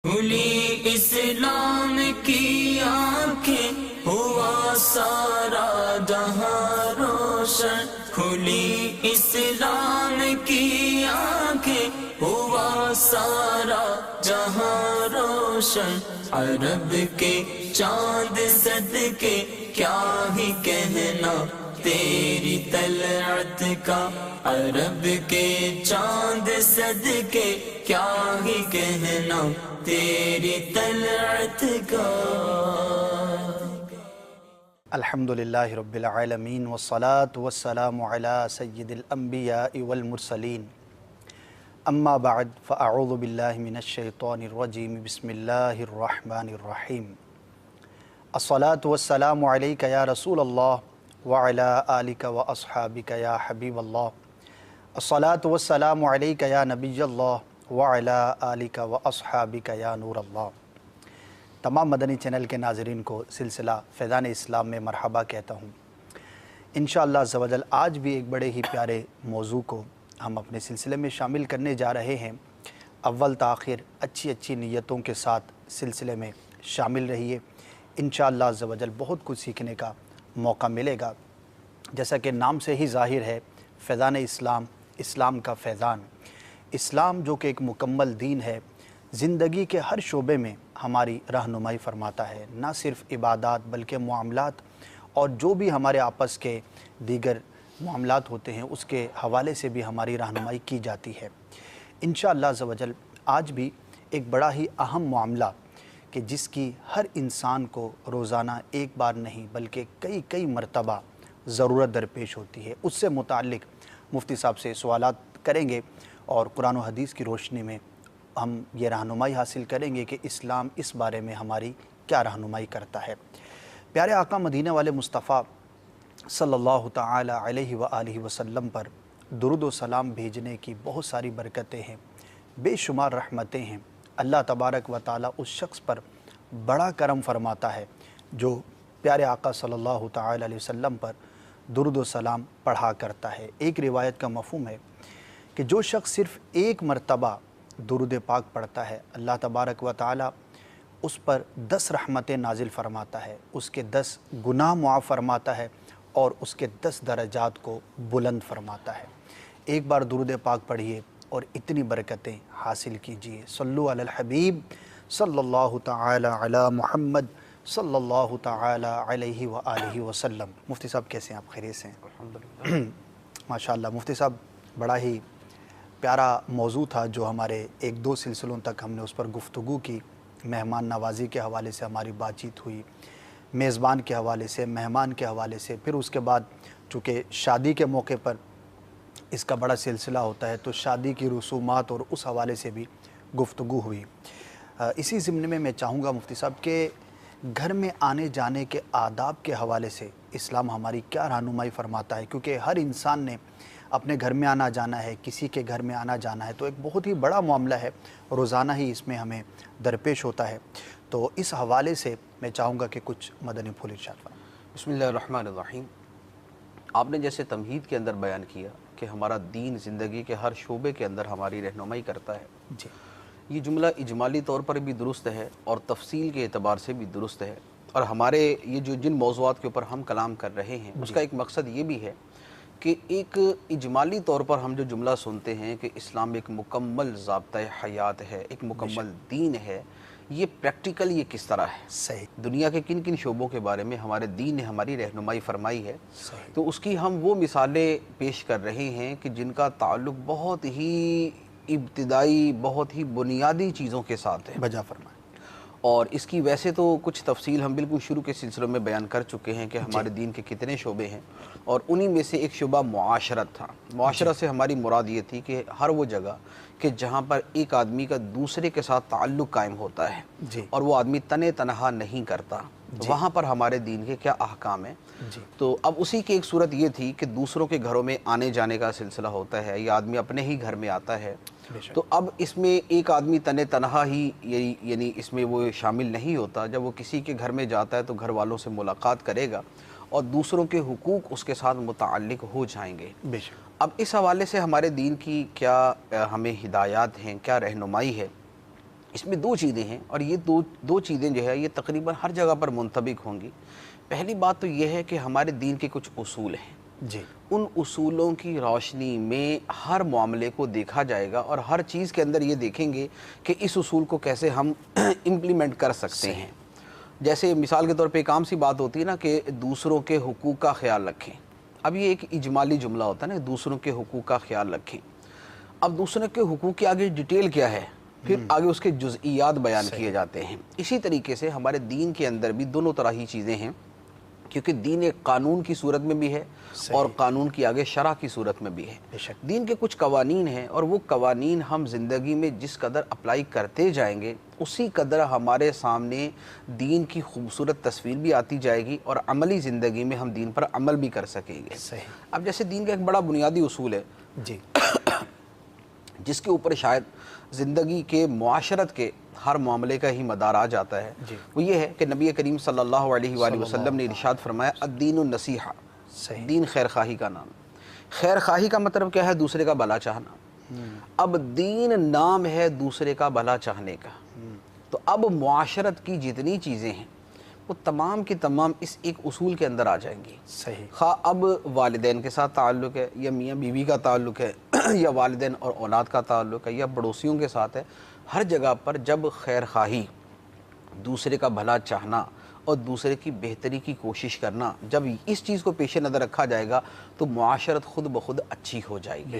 کھلی اسلام کی آنکھیں ہوا سارا جہاں روشن، کھلی اسلام کی آنکھیں ہوا سارا جہاں روشن، عرب کے چاند صدقے کیا ہی کہنا تیری طلعت کا، عرب کے چاند صدقے کیا ہی کہنا تیری طلعت کا۔ الحمدللہ رب العالمین والصلاة والسلام علی سید الانبیاء والمرسلین، اما بعد فاعوذ باللہ من الشیطان الرجیم، بسم اللہ الرحمن الرحیم۔ الصلاة والسلام علیک یا رسول اللہ وعلی آلک واصحابک یا حبیب اللہ، الصلاة والسلام علیک یا نبی اللہ وعلی آلک واصحابک یا نور اللہ۔ تمام مدنی چینل کے ناظرین کو سلسلہ فیضان اسلام میں مرحبا کہتا ہوں۔ انشاءاللہ عز و جل آج بھی ایک بڑے ہی پیارے موضوع کو ہم اپنے سلسلے میں شامل کرنے جا رہے ہیں۔ اول تاخیر اچھی نیتوں کے ساتھ سلسلے میں شامل رہیے، انشاءاللہ عز و جل بہت کچھ سیکھنے کا موقع ملے گا۔ جیسا کہ نام سے ہی ظاہر ہے، فیضان اسلام، اسلام کا فیضان، اسلام جو کہ ایک مکمل دین ہے، زندگی کے ہر شعبے میں ہماری رہنمائی فرماتا ہے، نہ صرف عبادات بلکہ معاملات اور جو بھی ہمارے آپس کے دیگر معاملات ہوتے ہیں اس کے حوالے سے بھی ہماری رہنمائی کی جاتی ہے۔ انشاءاللہ عز و جل آج بھی ایک بڑا ہی اہم معاملہ کہ جس کی ہر انسان کو روزانہ ایک بار نہیں بلکہ کئی مرتبہ ضرورت درپیش ہوتی ہے، اس سے متعلق مفتی صاحب سے سوالات کریں گے اور قرآن و حدیث کی روشنی میں ہم یہ رہنمائی حاصل کریں گے کہ اسلام اس بارے میں ہماری کیا رہنمائی کرتا ہے۔ پیارے آقا مدینہ والے مصطفیٰ صلی اللہ تعالی علیہ وآلہ وسلم پر درود و سلام بھیجنے کی بہت ساری برکتیں ہیں، بے شمار رحمتیں ہیں۔ اللہ تبارک و تعالی اس شخص پر بڑا کرم فرماتا ہے جو پیارے آقا صلی اللہ تعالی علیہ وسلم پر درود و سلام پڑھا کرتا ہے۔ ایک روایت کا مفہوم ہے کہ جو شخص صرف ایک مرتبہ درود پاک پڑھتا ہے، اللہ تبارک و تعالی اس پر 10 رحمتیں نازل فرماتا ہے، اس کے 10 گناہ معاف فرماتا ہے اور اس کے 10 درجات کو بلند فرماتا ہے۔ ایک بار درود پاک پڑھیے اور اتنی برکتیں حاصل کیجیے۔ صلو علی الحبیب صلی اللہ تعالی علی محمد صلی اللہ تعالی علیہ وآلہ وسلم۔ مفتی صاحب کیسے ہیں آپ؟ خیریت سے ہیں؟ الحمدللہ ماشاءاللہ۔ مفتی صاحب بڑا ہی پیارا موضوع تھا جو ہمارے 1-2 سلسلوں تک ہم نے اس پر گفتگو کی، مہمان نوازی کے حوالے سے ہماری بات چیت ہوئی، میزبان کے حوالے سے، مہمان کے حوالے سے، پھر اس کے بعد چونکہ شادی کے موقع پر اس کا بڑا سلسلہ ہوتا ہے تو شادی کی رسومات اور اس حوالے سے بھی گفتگو ہوئی۔ اسی ضمن میں میں چاہوں گا مفتی صاحب کہ گھر میں آنے جانے کے آداب کے حوالے سے اسلام ہماری کیا رہنمائی فرماتا ہے، کیونکہ ہر انسان نے اپنے گھر میں آنا جانا ہے، کسی کے گھر میں آنا جانا ہے تو ایک بہت ہی بڑا معاملہ ہے، روزانہ ہی اس میں ہمیں درپیش ہوتا ہے۔ تو اس حوالے سے میں چاہوں گا کہ کچھ مدنی پھول ارشاد فرمائیں۔ بسم اللہ الرحمن الرحیم۔ آپ نے جیسے تمہید کے اندر بیان کیا کہ ہمارا دین زندگی کے ہر شعبے کے اندر ہماری رہنمائی کرتا ہے، جی، یہ جملہ اجمالی طور پر بھی درست ہے اور تفصیل کے اعتبار سے بھی درست ہے، اور ہمارے یہ جن موضوعات کے اوپر ہم کلام کر رہے ہیں اس کا ایک مقصد یہ بھی ہے کہ ایک اجمالی طور پر ہم جو جملہ سنتے ہیں کہ اسلام ایک مکمل ضابطۂ حیات ہے، ایک مکمل دین ہے، یہ پریکٹیکل یہ کس طرح ہے، صحیح، دنیا کے کن شعبوں کے بارے میں ہمارے دین نے ہماری رہنمائی فرمائی ہے، صحیح، تو اس کی ہم وہ مثالیں پیش کر رہے ہیں کہ جن کا تعلق بہت ہی ابتدائی، بہت ہی بنیادی چیزوں کے ساتھ ہے۔ بجا فرمائیں۔ اور اس کی ویسے تو کچھ تفصیل ہم بالکل شروع کے سلسلوں میں بیان کر چکے ہیں کہ ہمارے دین کے کتنے شعبے ہیں، اور انہی میں سے ایک شعبہ معاشرت تھا۔ معاشرت سے ہماری مراد یہ تھی کہ ہر وہ جگہ کہ جہاں پر ایک آدمی کا دوسرے کے ساتھ تعلق قائم ہوتا ہے جی، اور وہ آدمی تنہا نہیں کرتا، وہاں پر ہمارے دین کے کیا احکام ہیں۔ جی، تو اب اسی کی ایک صورت یہ تھی کہ دوسروں کے گھروں میں آنے جانے کا سلسلہ ہوتا ہے یا آدمی اپنے ہی گھر میں آتا ہے، بے شک، تو اب اس میں ایک آدمی تنہا ہی یعنی اس میں وہ شامل نہیں ہوتا۔ جب وہ کسی کے گھر میں جاتا ہے تو گھر والوں سے ملاقات کرے گا اور دوسروں کے حقوق اس کے ساتھ متعلق ہو جائیں گے۔ بے شک، اب اس حوالے سے ہمارے دین کی کیا ہمیں ہدایات ہیں، کیا رہنمائی ہے، اس میں دو چیزیں ہیں اور یہ دو چیزیں جو ہے یہ تقریباً ہر جگہ پر منطبق ہوں گی۔ پہلی بات تو یہ ہے کہ ہمارے دین کے کچھ اصول ہیں، جی، ان اصولوں کی روشنی میں ہر معاملے کو دیکھا جائے گا اور ہر چیز کے اندر یہ دیکھیں گے کہ اس اصول کو کیسے ہم امپلیمنٹ کر سکتے ہیں۔ جیسے مثال کے طور پہ ایک عام سی بات ہوتی ہے نا کہ دوسروں کے حقوق کا خیال رکھیں۔ اب یہ ایک اجمالی جملہ ہوتا ہے نا، دوسروں کے حقوق کا خیال رکھیں۔ اب دوسروں کے حقوق کی آگے ڈیٹیل کیا ہے، پھر آگے اس کے جزئیات بیان کیے جاتے ہیں۔ اسی طریقے سے ہمارے دین کے اندر بھی دونوں طرح ہی چیزیں ہیں، کیونکہ دین ایک قانون کی صورت میں بھی ہے اور قانون کی آگے شرع کی صورت میں بھی ہے۔ دین کے کچھ قوانین ہیں اور وہ قوانین ہم زندگی میں جس قدر اپلائی کرتے جائیں گے اسی قدر ہمارے سامنے دین کی خوبصورت تصویر بھی آتی جائے گی اور عملی زندگی میں ہم دین پر عمل بھی کر سکیں گے۔ اب جیسے دین کا ایک بڑا بنیادی اصول ہے جی، جس کے اوپر شاید زندگی کے معاشرت کے ہر معاملے کا ہی مدار آ جاتا ہے، وہ یہ ہے کہ نبی کریم صلی اللہ علیہ وآلہ وسلم نے ارشاد فرمایا الدین النصیحہ، دین خیر خواہی کا نام۔ خیر خواہی کا مطلب کیا ہے؟ دوسرے کا بھلا چاہنا۔ اب دین نام ہے دوسرے کا بھلا چاہنے کا، تو اب معاشرت کی جتنی چیزیں ہیں وہ تمام کی تمام اس ایک اصول کے اندر آ جائیں گی۔ صحیح۔ خواہ اب والدین کے ساتھ تعلق ہے یا میاں بیوی کا تعلق ہے یا والدین اور اولاد کا تعلق ہے یا پڑوسیوں کے ساتھ ہے، ہر جگہ پر جب خیر خواہی، دوسرے کا بھلا چاہنا اور دوسرے کی بہتری کی کوشش کرنا، جب اس چیز کو پیش نظر رکھا جائے گا تو معاشرت خود بخود اچھی ہو جائے گی۔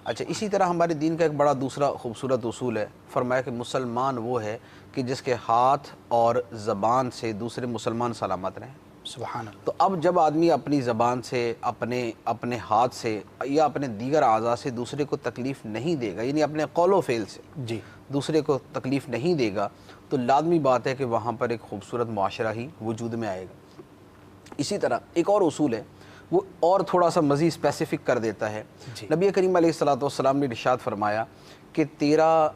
اچھا، اسی طرح ہمارے دین کا ایک بڑا دوسرا خوبصورت اصول ہے، فرمایا کہ مسلمان وہ ہے کہ جس کے ہاتھ اور زبان سے دوسرے مسلمان سلامت رہیں۔ سبحان اللہ۔ تو اب جب آدمی اپنی زبان سے، اپنے ہاتھ سے یا اپنے دیگر اعضاء سے دوسرے کو تکلیف نہیں دے گا، یعنی اپنے قول و فعل سے جی، دوسرے کو تکلیف نہیں دے گا، تو لازمی بات ہے کہ وہاں پر ایک خوبصورت معاشرہ ہی وجود میں آئے گا۔ اسی طرح ایک اور اصول ہے، وہ اور تھوڑا سا مزید اسپیسیفک کر دیتا ہے۔ نبی کریم علیہ الصلوۃ نے ارشاد فرمایا کہ تیرا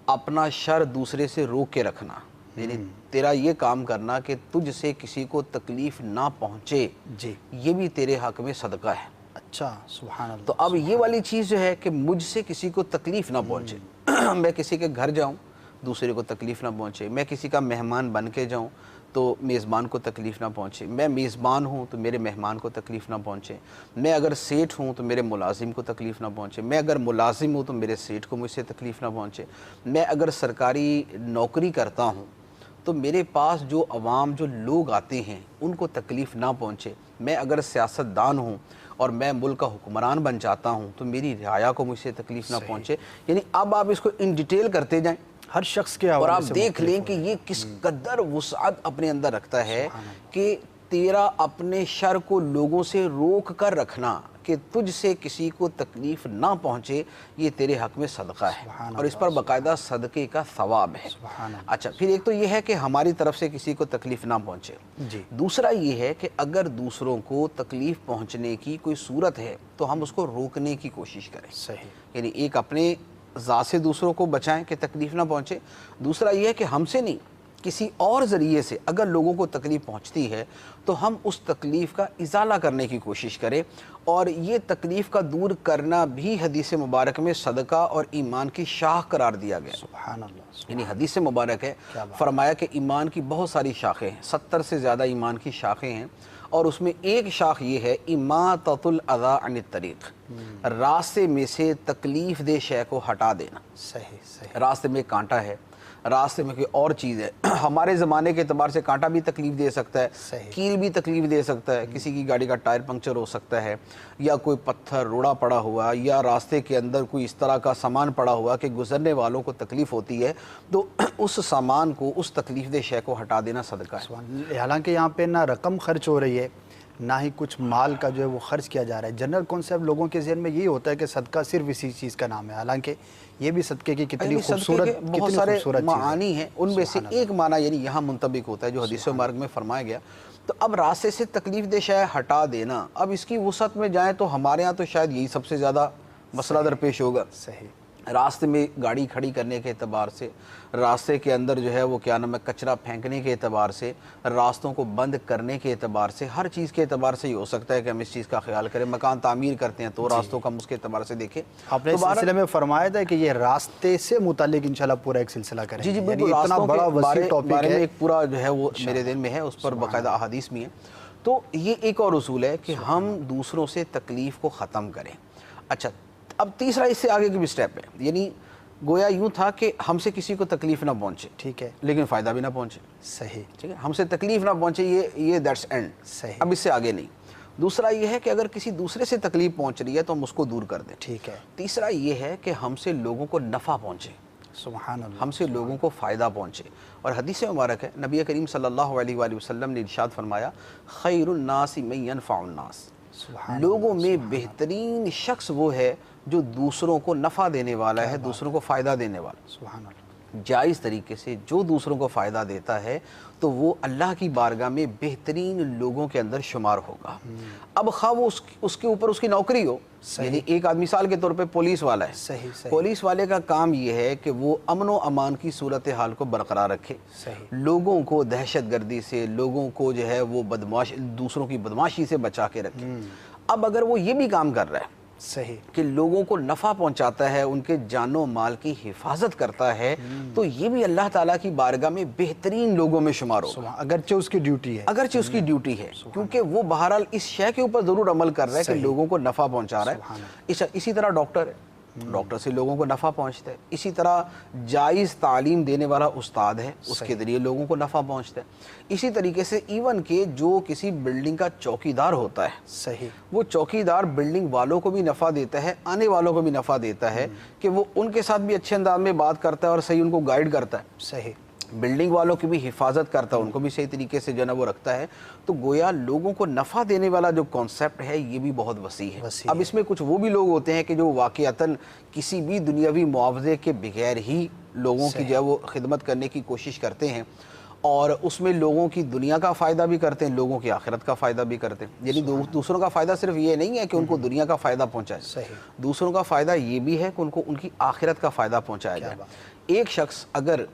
اپنا شر دوسرے سے روک کے رکھنا، یعنی تیرا یہ کام کرنا کہ تجھ سے کسی کو تکلیف نہ پہنچے، جی، یہ بھی تیرے حق میں صدقہ ہے۔ اچھا، سبحان اللہ۔ تو اب یہ والی چیز جو ہے کہ مجھ سے کسی کو تکلیف نہ پہنچے، میں کسی کے گھر جاؤں دوسرے کو تکلیف نہ پہنچے، میں کسی کا مہمان بن کے جاؤں تو میزبان کو تکلیف نہ پہنچے، میں میزبان ہوں تو میرے مہمان کو تکلیف نہ پہنچے، میں اگر سیٹھ ہوں تو میرے ملازم کو تکلیف نہ پہنچے، میں اگر ملازم ہوں تو میرے سیٹھ کو مجھ سے تکلیف نہ پہنچے، میں اگر سرکاری نوکری کرتا ہوں تو میرے پاس جو عوام، جو لوگ آتے ہیں ان کو تکلیف نہ پہنچے، میں اگر سیاستدان ہوں اور میں ملک کا حکمران بن جاتا ہوں تو میری رعایا کو مجھ سے تکلیف نہ پہنچے۔ یعنی اب آپ اس کو ان ڈیٹیل کرتے جائیں ہر شخص کے اور حوالے آپ سے دیکھ لیں کہ یہ کس قدر وسعت اپنے اندر رکھتا ہے کہ تیرا اپنے شر کو لوگوں سے روک کر رکھنا کہ تجھ سے کسی کو تکلیف نہ پہنچے، یہ تیرے حق میں صدقہ ہے اور اس پر باقاعدہ صدقے کا ثواب ہے۔ اچھا، پھر ایک تو یہ ہے کہ ہماری طرف سے کسی کو تکلیف نہ پہنچے، دوسرا یہ ہے کہ اگر دوسروں کو تکلیف پہنچنے کی کوئی صورت ہے تو ہم اس کو روکنے کی کوشش کریں۔ صحیح، یعنی ایک اپنے ذات سے دوسروں کو بچائیں کہ تکلیف نہ پہنچے، دوسرا یہ ہے کہ ہم سے نہیں کسی اور ذریعے سے اگر لوگوں کو تکلیف پہنچتی ہے تو ہم اس تکلیف کا ازالہ کرنے کی کوشش کریں، اور یہ تکلیف کا دور کرنا بھی حدیث مبارک میں صدقہ اور ایمان کی شاخ قرار دیا گیا۔ سبحان اللہ۔ یعنی حدیث مبارک ہے، فرمایا کہ ایمان کی بہت ساری شاخیں ہیں، 70 سے زیادہ ایمان کی شاخیں ہیں، اور اس میں ایک شاخ یہ ہے اماطۃ الاذی عن الطریق، راستے میں سے تکلیف دہ شے کو ہٹا دینا۔ صحیح، راستے میں کانٹا ہے، راستے میں کوئی اور چیز ہے، ہمارے زمانے کے اعتبار سے کانٹا بھی تکلیف دے سکتا ہے، کیل بھی تکلیف دے سکتا ہے، کسی کی گاڑی کا ٹائر پنکچر ہو سکتا ہے، یا کوئی پتھر روڑا پڑا ہوا، یا راستے کے اندر کوئی اس طرح کا سامان پڑا ہوا کہ گزرنے والوں کو تکلیف ہوتی ہے، تو اس سامان کو، اس تکلیف دہ شے کو ہٹا دینا صدقہ ہے۔ حالانکہ یہاں پہ نہ رقم خرچ ہو رہی ہے نہ ہی کچھ مال کا جو ہے وہ خرچ کیا جا رہا ہے۔ جنرل کانسیپٹ لوگوں کے ذہن میں یہی ہوتا ہے کہ صدقہ صرف اسی چیز کا نام ہے، حالانکہ یہ بھی صدقے کی کتنی خوبصورت، بہت سارے معانی ہیں، ان میں سے ایک معنی یعنی یہاں منطبق ہوتا ہے جو حدیث مبارک میں فرمایا گیا۔ تو اب راستے سے تکلیف دہ شے ہٹا دینا، اب اس کی وسعت میں جائیں تو ہمارے ہاں تو شاید یہی سب سے زیادہ مسئلہ درپیش ہوگا۔ صحیح، راستے میں گاڑی کھڑی کرنے کے اعتبار سے، راستے کے اندر جو ہے وہ کیا نام ہے کچرا پھینکنے کے اعتبار سے، راستوں کو بند کرنے کے اعتبار سے، ہر چیز کے اعتبار سے یہ ہو سکتا ہے کہ ہم اس چیز کا خیال کریں۔ مکان تعمیر کرتے ہیں تو راستوں کا ہم اس کے اعتبار سے دیکھیں۔ آپ نے اس سلسلے میں فرمایا تھا کہ یہ راستے سے متعلق انشاءاللہ پورا ایک سلسلہ کریں گے۔ جی یعنی بالکل، اتنا بڑا وسیع ٹاپک بارے میں ہے، ایک پورا جو ہے وہ میرے ذہن میں ہے، اس پر باقاعدہ احادیث بھی ہیں۔ تو یہ ایک اور اصول ہے کہ ہم دوسروں سے تکلیف کو ختم کریں۔ اچھا، اب تیسرا اس سے آگے کی بھی سٹیپ ہے، یعنی گویا یوں تھا کہ ہم سے کسی کو تکلیف نہ پہنچے، ٹھیک ہے، لیکن فائدہ بھی نہ پہنچے، صحیح، ٹھیک ہے، ہم سے تکلیف نہ پہنچے، یہ دیٹس اینڈ، صحیح، اب اس سے آگے نہیں۔ دوسرا یہ ہے کہ اگر کسی دوسرے سے تکلیف پہنچ رہی ہے تو ہم اس کو دور کر دیں، ٹھیک ہے، تیسرا یہ ہے کہ ہم سے لوگوں کو نفع پہنچے، سبحان اللہ، ہم سے لوگوں کو فائدہ پہنچے۔ اور حدیث مبارک ہے، نبی کریم صلی اللہ علیہ وآلہ وسلم نے ارشاد فرمایا، خیر الناس من ینفع الناس، سبحان لوگوں میں بہترین شخص وہ ہے جو دوسروں کو نفع دینے والا ہے، دوسروں کو فائدہ دینے والا۔ سبحان اللہ، جائز طریقے سے جو دوسروں کو فائدہ دیتا ہے تو وہ اللہ کی بارگاہ میں بہترین لوگوں کے اندر شمار ہوگا۔ اب خواہ وہ اس کے اوپر اس کی نوکری ہو، یعنی ایک آدمی مثال کے طور پہ پولیس والا ہے، صحیح، صحیح، پولیس والے کا کام یہ ہے کہ وہ امن و امان کی صورتحال کو برقرار رکھے، صحیح، لوگوں کو دہشت گردی سے، لوگوں کو جو ہے وہ دوسروں کی بدماشی سے بچا کے رکھے۔ اب اگر وہ یہ بھی کام کر رہا ہے صحیح، کہ لوگوں کو نفع پہنچاتا ہے، ان کے جان و مال کی حفاظت کرتا ہے، تو یہ بھی اللہ تعالیٰ کی بارگاہ میں بہترین لوگوں میں شمار ہوگا، اگرچہ اس کی ڈیوٹی ہے، اگرچہ اس کی ڈیوٹی ہے، کیونکہ وہ بہرحال اس شے کے اوپر ضرور عمل کر رہا ہے کہ لوگوں کو نفع پہنچا رہا ہے۔ اسی طرح ڈاکٹر ہے، ڈاکٹر سے لوگوں کو نفع پہنچتا ہے۔ اسی طرح جائز تعلیم دینے والا استاد ہے، اس کے ذریعے لوگوں کو نفع پہنچتا ہے۔ اسی طریقے سے ایون کہ جو کسی بلڈنگ کا چوکیدار ہوتا ہے، صحیح، وہ چوکیدار بلڈنگ والوں کو بھی نفع دیتا ہے، آنے والوں کو بھی نفع دیتا ہے کہ وہ ان کے ساتھ بھی اچھے انداز میں بات کرتا ہے اور صحیح ان کو گائیڈ کرتا ہے، صحیح، بلڈنگ والوں کی بھی حفاظت کرتا ہے، ان کو بھی صحیح طریقے سے جو ہے وہ رکھتا ہے۔ تو گویا لوگوں کو نفع دینے والا جو کانسیپٹ ہے یہ بھی بہت وسیع ہے۔ اب اس میں کچھ وہ بھی لوگ ہوتے ہیں کہ جو واقعتاً کسی بھی دنیاوی معاوضے کے بغیر ہی لوگوں کی جو ہے وہ خدمت کرنے کی کوشش کرتے ہیں، اور اس میں لوگوں کی دنیا کا فائدہ بھی کرتے ہیں، لوگوں کی آخرت کا فائدہ بھی کرتے ہیں۔ یعنی دوسروں کا فائدہ صرف یہ نہیں ہے کہ ان کو دنیا کا فائدہ پہنچائے، صحیح، دوسروں کا فائدہ یہ بھی ہے کہ ان کو ان کی آخرت کا فائدہ پہنچایا جائے۔ ایک شخص اگر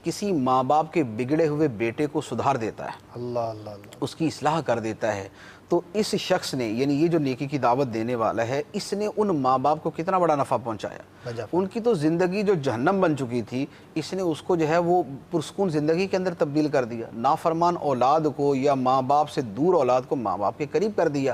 کسی ماں باپ کے بگڑے ہوئے بیٹے کو سدھار دیتا ہے، اللہ اللہ اللہ، اس کی اصلاح کر دیتا ہے، تو اس شخص نے، یعنی یہ جو نیکی کی دعوت دینے والا ہے، اس نے ان ماں باپ کو کتنا بڑا نفع پہنچایا۔ ان کی تو زندگی جو جہنم بن چکی تھی، اس نے اس کو جو ہے وہ پرسکون زندگی کے اندر تبدیل کر دیا۔ نافرمان اولاد کو یا ماں باپ سے دور اولاد کو ماں باپ کے قریب کر دیا،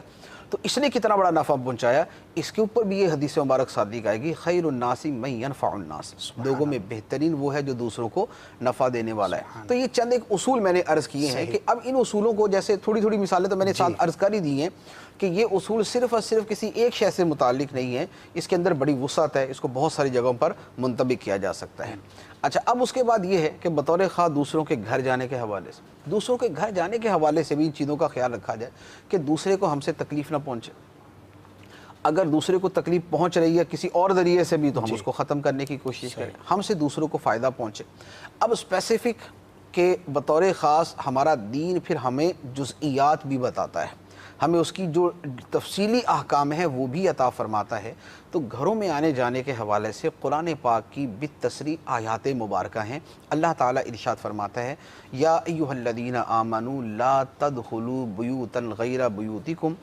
تو اس نے کتنا بڑا نفع پہنچایا۔ اس کے اوپر بھی یہ حدیث مبارک صادق آئے گی، خیر الناس من ینفع الناس، لوگوں میں بہترین وہ ہے جو دوسروں کو نفع دینے والا ہے۔ تو یہ چند ایک اصول میں نے عرض کیے ہیں کہ اب ان اصولوں کو جیسے تھوڑی تھوڑی مثالیں تو میں نے ساتھ عرض کر ہی دی ہیں کہ یہ اصول صرف اور صرف کسی ایک شے سے متعلق نہیں ہے، اس کے اندر بڑی وسعت ہے، اس کو بہت ساری جگہوں پر منطبق کیا جا سکتا ہے۔ اچھا، اب اس کے بعد یہ ہے کہ بطور خاص دوسروں کے گھر جانے کے حوالے سے، دوسروں کے گھر جانے کے حوالے سے بھی ان چیزوں کا خیال رکھا جائے کہ دوسرے کو ہم سے تکلیف نہ پہنچے۔ اگر دوسرے کو تکلیف پہنچ رہی ہے کسی اور ذریعے سے بھی تو ہم اس کو ختم کرنے کی کوشش کریں، ہم سے دوسروں کو فائدہ پہنچے۔ اب اسپیسیفک کہ بطور خاص ہمارا دین پھر ہمیں جزئیات بھی بتاتا ہے، ہمیں اس کی جو تفصیلی احکام ہیں وہ بھی عطا فرماتا ہے۔ تو گھروں میں آنے جانے کے حوالے سے قرآن پاک کی بالتصریح آیات مبارکہ ہیں۔ اللہ تعالیٰ ارشاد فرماتا ہے، یا ایھا الذین آمنوا لا تدخلوا بیوتا غیر بیوتکم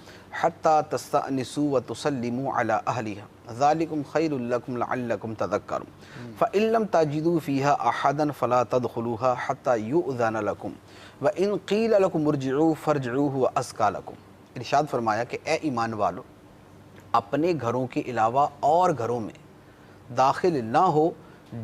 حتی تستأنسوا وتسلموا علی اہلہا ذالکم خیر لکم لعلکم تذکرون فإن لم تجدوا فیہا احدا فلا تدخلوها حتی یؤذن لکم وإن قیل لکم ارجعوا فارجعوا هو ازکی لکم۔ ارشاد فرمایا کہ اے ایمان والو، اپنے گھروں کے علاوہ اور گھروں میں داخل نہ ہو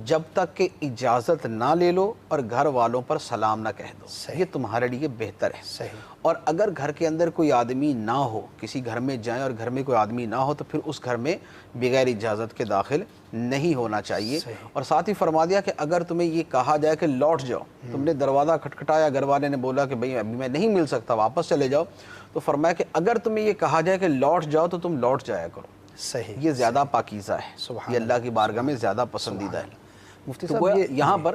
جب تک کہ اجازت نہ لے لو اور گھر والوں پر سلام نہ کہہ دو، یہ تمہارے لیے بہتر ہے۔ صحیح، اور اگر گھر کے اندر کوئی آدمی نہ ہو، کسی گھر میں جائیں اور گھر میں کوئی آدمی نہ ہو تو پھر اس گھر میں بغیر اجازت کے داخل نہیں ہونا چاہیے۔ اور ساتھ ہی فرما دیا کہ اگر تمہیں یہ کہا جائے کہ لوٹ جاؤ، تم نے دروازہ کھٹکھٹایا، گھر والے نے بولا کہ بھئی ابھی میں نہیں مل سکتا، واپس چلے جاؤ، تو فرمایا کہ اگر تمہیں یہ کہا جائے کہ لوٹ جاؤ تو تم لوٹ جایا کرو، صحیح، یہ زیادہ پاکیزہ ہے، یہ اللہ کی بارگاہ میں زیادہ پسندیدہ ہے۔ مفتی تو صاحب یہاں پر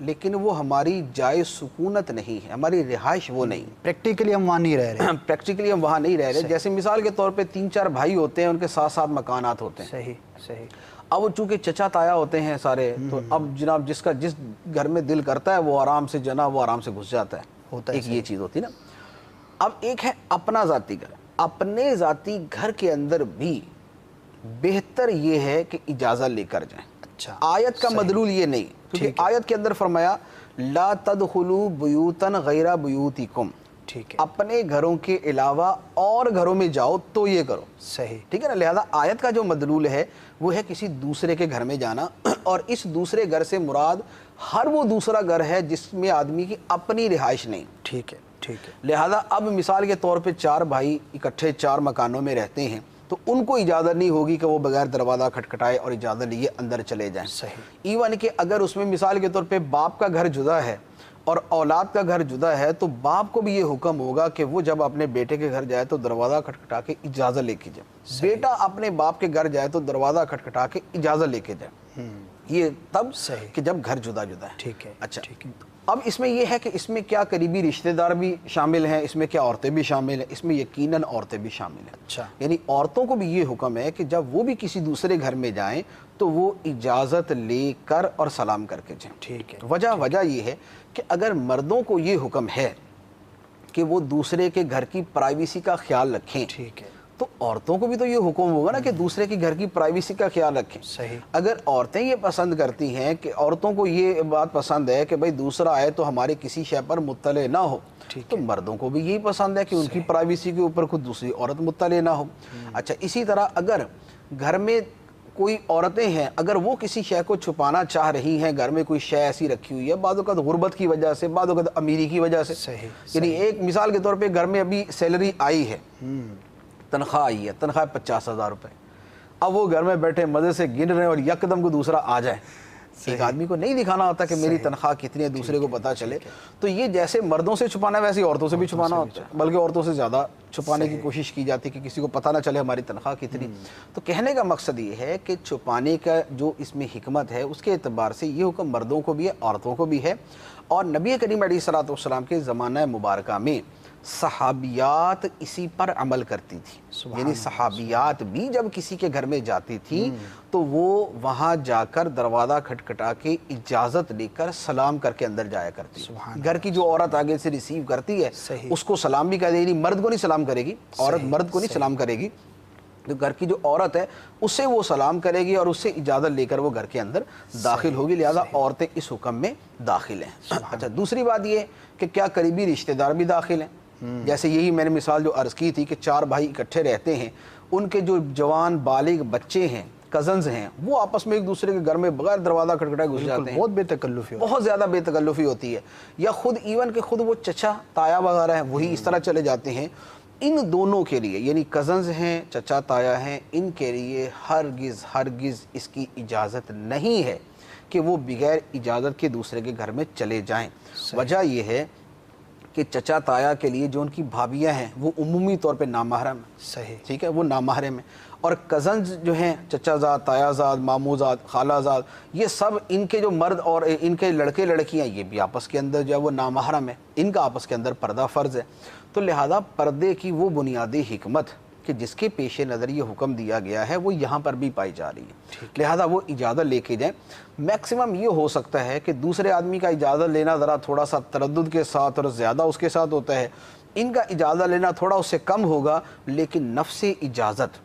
لیکن وہ ہماری جائے سکونت نہیں ہے، ہماری رہائش وہ نہیں۔ پریکٹیکلی ہم وہاں نہیں رہ رہے، پریکٹیکلی ہم وہاں نہیں رہ رہے۔ جیسے مثال کے طور پہ 3-4 بھائی ہوتے ہیں، ان کے ساتھ ساتھ مکانات ہوتے ہیں۔ صحیح صحیح۔ اب وہ چونکہ چچا تایا ہوتے ہیں سارے، تو اب جناب جس گھر میں دل کرتا ہے وہ آرام سے جناب وہ آرام سے گھس جاتا ہے، ہوتا ہے۔ ایک یہ چیز ہوتی ہے نا۔ اب ایک ہے اپنا ذاتی گھر، اپنے ذاتی گھر کے اندر بھی بہتر یہ ہے کہ اجازت لے کر جائیں۔ اچھا، آیت کا مدلول یہ نہیں، کیونکہ آیت کے اندر فرمایا لا تدخلوا بیوتا غیر بیوتکم، ٹھیک ہے، اپنے گھروں کے علاوہ اور گھروں میں جاؤ تو یہ کرو، صحیح، ٹھیک ہے نا۔ لہذا آیت کا جو مدلول ہے وہ ہے کسی دوسرے کے گھر میں جانا، اور اس دوسرے گھر سے مراد ہر وہ دوسرا گھر ہے جس میں آدمی کی اپنی رہائش نہیں، ٹھیک ہے ٹھیک ہے۔ لہذا اب مثال کے طور پہ 4 بھائی اکٹھے 4 مکانوں میں رہتے ہیں، تو ان کو اجازت نہیں ہوگی کہ وہ بغیر دروازہ کھٹکھٹائے اور اجازت لیے اندر چلے جائیں۔ صحیح۔ ایون کہ اگر اس میں مثال کے طور پہ باپ کا گھر جدا ہے اور اولاد کا گھر جدا ہے، تو باپ کو بھی یہ حکم ہوگا کہ وہ جب اپنے بیٹے کے گھر جائے تو دروازہ کھٹکھٹا کے اجازت لے کے جائے، بیٹا اپنے باپ کے گھر جائے تو دروازہ کھٹکھٹا کے اجازت لے کے جائے، یہ تب کہ جب گھر جدا جدا ہے۔ ٹھیک ہے، اچھا، ٹھیک ہے۔ اب اس میں یہ ہے کہ اس میں کیا قریبی رشتہ دار بھی شامل ہیں، اس میں کیا عورتیں بھی شامل ہیں، اس میں یقیناً عورتیں بھی شامل ہیں۔ اچھا، یعنی عورتوں کو بھی یہ حکم ہے کہ جب وہ بھی کسی دوسرے گھر میں جائیں تو وہ اجازت لے کر اور سلام کر کے جائیں۔ ٹھیک ہے۔ وجہ یہ ہے کہ اگر مردوں کو یہ حکم ہے کہ وہ دوسرے کے گھر کی پرائیویسی کا خیال رکھیں، ٹھیک ہے، تو عورتوں کو بھی تو یہ حکم ہوگا نا کہ دوسرے کے گھر کی پرائیویسی کا خیال رکھیں۔ صحیح۔ اگر عورتیں یہ پسند کرتی ہیں کہ عورتوں کو یہ بات پسند ہے کہ بھئی دوسرا آئے تو ہمارے کسی شے پر مطلع نہ ہو، تو مردوں کو بھی یہی پسند ہے کہ ان کی پرائیویسی کے اوپر خود دوسری عورت مطلع نہ ہو۔ اچھا، اسی طرح اگر گھر میں کوئی عورتیں ہیں، اگر وہ کسی شے کو چھپانا چاہ رہی ہیں، گھر میں کوئی شے ایسی رکھی ہوئی ہے، بعض اوقات غربت کی وجہ سے، بعض اوقات امیری کی وجہ سے، صحیح، یعنی ایک مثال کے طور پہ گھر میں ابھی سیلری آئی ہے، تنخواہ آئی ہے، تنخواہ 50,000 روپے، اب وہ گھر میں بیٹھے مزے سے گن رہے ہیں اور یکدم کو دوسرا آ جائے، ایک آدمی کو نہیں دکھانا ہوتا کہ میری تنخواہ کتنی ہے، دوسرے کو پتا چلے، تو یہ جیسے مردوں سے چھپانا ہے ویسے عورتوں سے بھی چھپانا ہوتا ہے، بلکہ عورتوں سے زیادہ چھپانے کی کوشش کی جاتی ہے کہ کسی کو پتہ نہ چلے ہماری تنخواہ کتنی۔ تو کہنے کا مقصد یہ ہے کہ چھپانے کا جو اس میں حکمت ہے اس کے اعتبار سے یہ حکم مردوں کو بھی ہے، عورتوں کو بھی ہے۔ اور نبی کریم علیہ الصلوۃ والسلام کے زمانہ مبارکہ میں صحابیات اسی پر عمل کرتی تھی، یعنی صحابیات بھی جب کسی کے گھر میں جاتی تھی تو وہ وہاں جا کر دروازہ کھٹکھٹا کے اجازت لے کر سلام کر کے اندر جایا کرتی۔ گھر کی جو عورت آگے سے ریسیو کرتی ہے اس کو سلام بھی کہہ دے، یعنی مرد کو نہیں سلام کرے گی، عورت مرد کو نہیں سلام کرے گی، تو گھر کی جو عورت ہے اس سے وہ سلام کرے گی اور اس سے اجازت لے کر وہ گھر کے اندر داخل ہوگی، لہذا عورتیں اس حکم میں داخل ہیں۔ اچھا، دوسری بات یہ کہ کیا قریبی رشتہ دار بھی داخل ہیں؟ جیسے یہی میں نے مثال جو عرض کی تھی کہ 4 بھائی اکٹھے رہتے ہیں، ان کے جو جوان بالغ بچے ہیں، کزنز ہیں، وہ آپس میں ایک دوسرے کے گھر میں بغیر دروازہ کھٹکھٹائے گھس جاتے ہیں، بہت بے تکلفی، بہت زیادہ بے تکلفی ہوتی ہے، یا خود ایون کہ خود وہ چچا تایا وغیرہ ہیں وہی اس طرح چلے جاتے ہیں۔ ان دونوں کے لیے یعنی کزنز ہیں، چچا تایا ہیں، ان کے لیے ہرگز اس کی اجازت نہیں ہے کہ وہ بغیر اجازت کے دوسرے کے گھر میں چلے جائیں۔ وجہ یہ ہے کہ چچا تایا کے لیے جو ان کی بھابیاں ہیں وہ عمومی طور پہ نامحرم ہیں، صحیح، ٹھیک ہے، وہ نامحرم ہیں، اور کزنز جو ہیں چچا زاد، تایا زاد، ماموں زاد، خالہ زاد، یہ سب ان کے جو مرد اور ان کے لڑکے لڑکیاں یہ بھی آپس کے اندر جو ہے وہ نامحرم ہے، ان کا آپس کے اندر پردہ فرض ہے۔ تو لہذا پردے کی وہ بنیادی حکمت کہ جس کے پیش نظر یہ حکم دیا گیا ہے وہ یہاں پر بھی پائی جا رہی ہے، لہذا وہ اجازت لے کے جائیں۔ میکسیمم یہ ہو سکتا ہے کہ دوسرے آدمی کا اجازت لینا ذرا تھوڑا سا تردد کے ساتھ اور زیادہ اس کے ساتھ ہوتا ہے، ان کا اجازت لینا تھوڑا اس سے کم ہوگا، لیکن نفس اجازت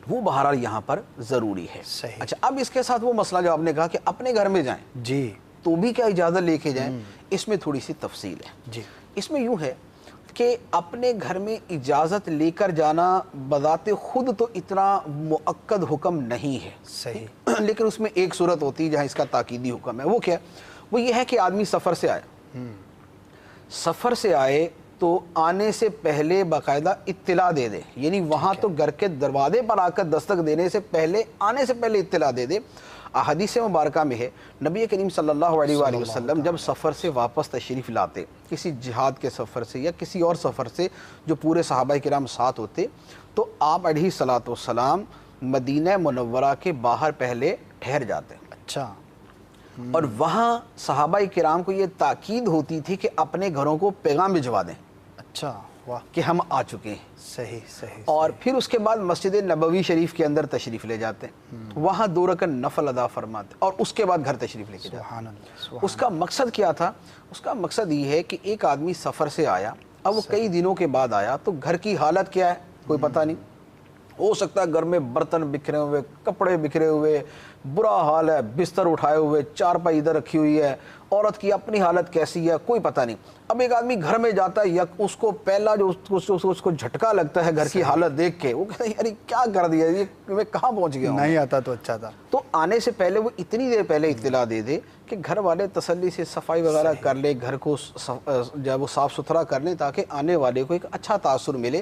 وہ بہرحال یہاں پر ضروری ہے۔ صحیح۔ اچھا، اب اس کے ساتھ وہ مسئلہ جو آپ نے کہا کہ اپنے گھر میں جائیں جی تو بھی کیا اجازت لے کے جائیں، اس میں تھوڑی سی تفصیل ہے۔ جی، اس میں یوں ہے کہ اپنے گھر میں اجازت لے کر جانا بذات خود تو اتنا مؤکد حکم نہیں ہے، صحیح، لیکن اس میں ایک صورت ہوتی ہے جہاں اس کا تاکیدی حکم ہے، وہ کیا؟ وہ یہ ہے کہ آدمی سفر سے آئے، سفر سے آئے تو آنے سے پہلے باقاعدہ اطلاع دے دے، یعنی وہاں تو گھر کے دروازے پر آ کر دستک دینے سے پہلے، آنے سے پہلے اطلاع دے دے۔ احادیث مبارکہ میں ہے نبی کریم صلی اللہ علیہ وآلہ وسلم جب سفر سے واپس تشریف لاتے، کسی جہاد کے سفر سے یا کسی اور سفر سے جو پورے صحابہ کرام ساتھ ہوتے، تو آپ علیہ الصلوۃ والسلام مدینہ منورہ کے باہر پہلے ٹھہر جاتے۔ اچھا، اور وہاں صحابہ کرام کو یہ تاکید ہوتی تھی کہ اپنے گھروں کو پیغام بھجوا دیں اچھا، واہ، کہ ہم آ چکے ہیں. صحیح صحیح. اور پھر اس کے بعد مسجد نبوی شریف کے اندر تشریف لے جاتے ہیں, وہاں 2 رکعت نفل ادا فرماتے اور اس کے بعد گھر تشریف لے کے جاتے سبحان ہیں. اللہ، سبحان اس کا مقصد کیا تھا؟ اس کا مقصد یہ ہے کہ ایک آدمی سفر سے آیا, اب وہ کئی دنوں کے بعد آیا تو گھر کی حالت کیا ہے کوئی پتہ نہیں. ہو سکتا ہے گھر میں برتن بکھرے ہوئے, کپڑے بکھرے ہوئے, برا حال ہے, بستر اٹھائے ہوئے, چارپائی ادھر رکھی ہوئی ہے, عورت کی اپنی حالت کیسی ہے کوئی پتہ نہیں. اب ایک آدمی گھر میں جاتا ہے, یک اس کو پہلا جو اس کو جھٹکا لگتا ہے گھر کی حالت دیکھ کے, وہ کہتا ہے یار کیا کر دیا, یہ میں کہاں پہنچ گیا ہوں. نہیں آتا تو اچھا تھا. تو آنے سے پہلے وہ اتنی دیر پہلے اطلاع دے دے کہ گھر والے تسلی سے صفائی وغیرہ کر لے, گھر کو جو ہے وہ صاف ستھرا کر لیں تاکہ آنے والے کو ایک اچھا تاثر ملے.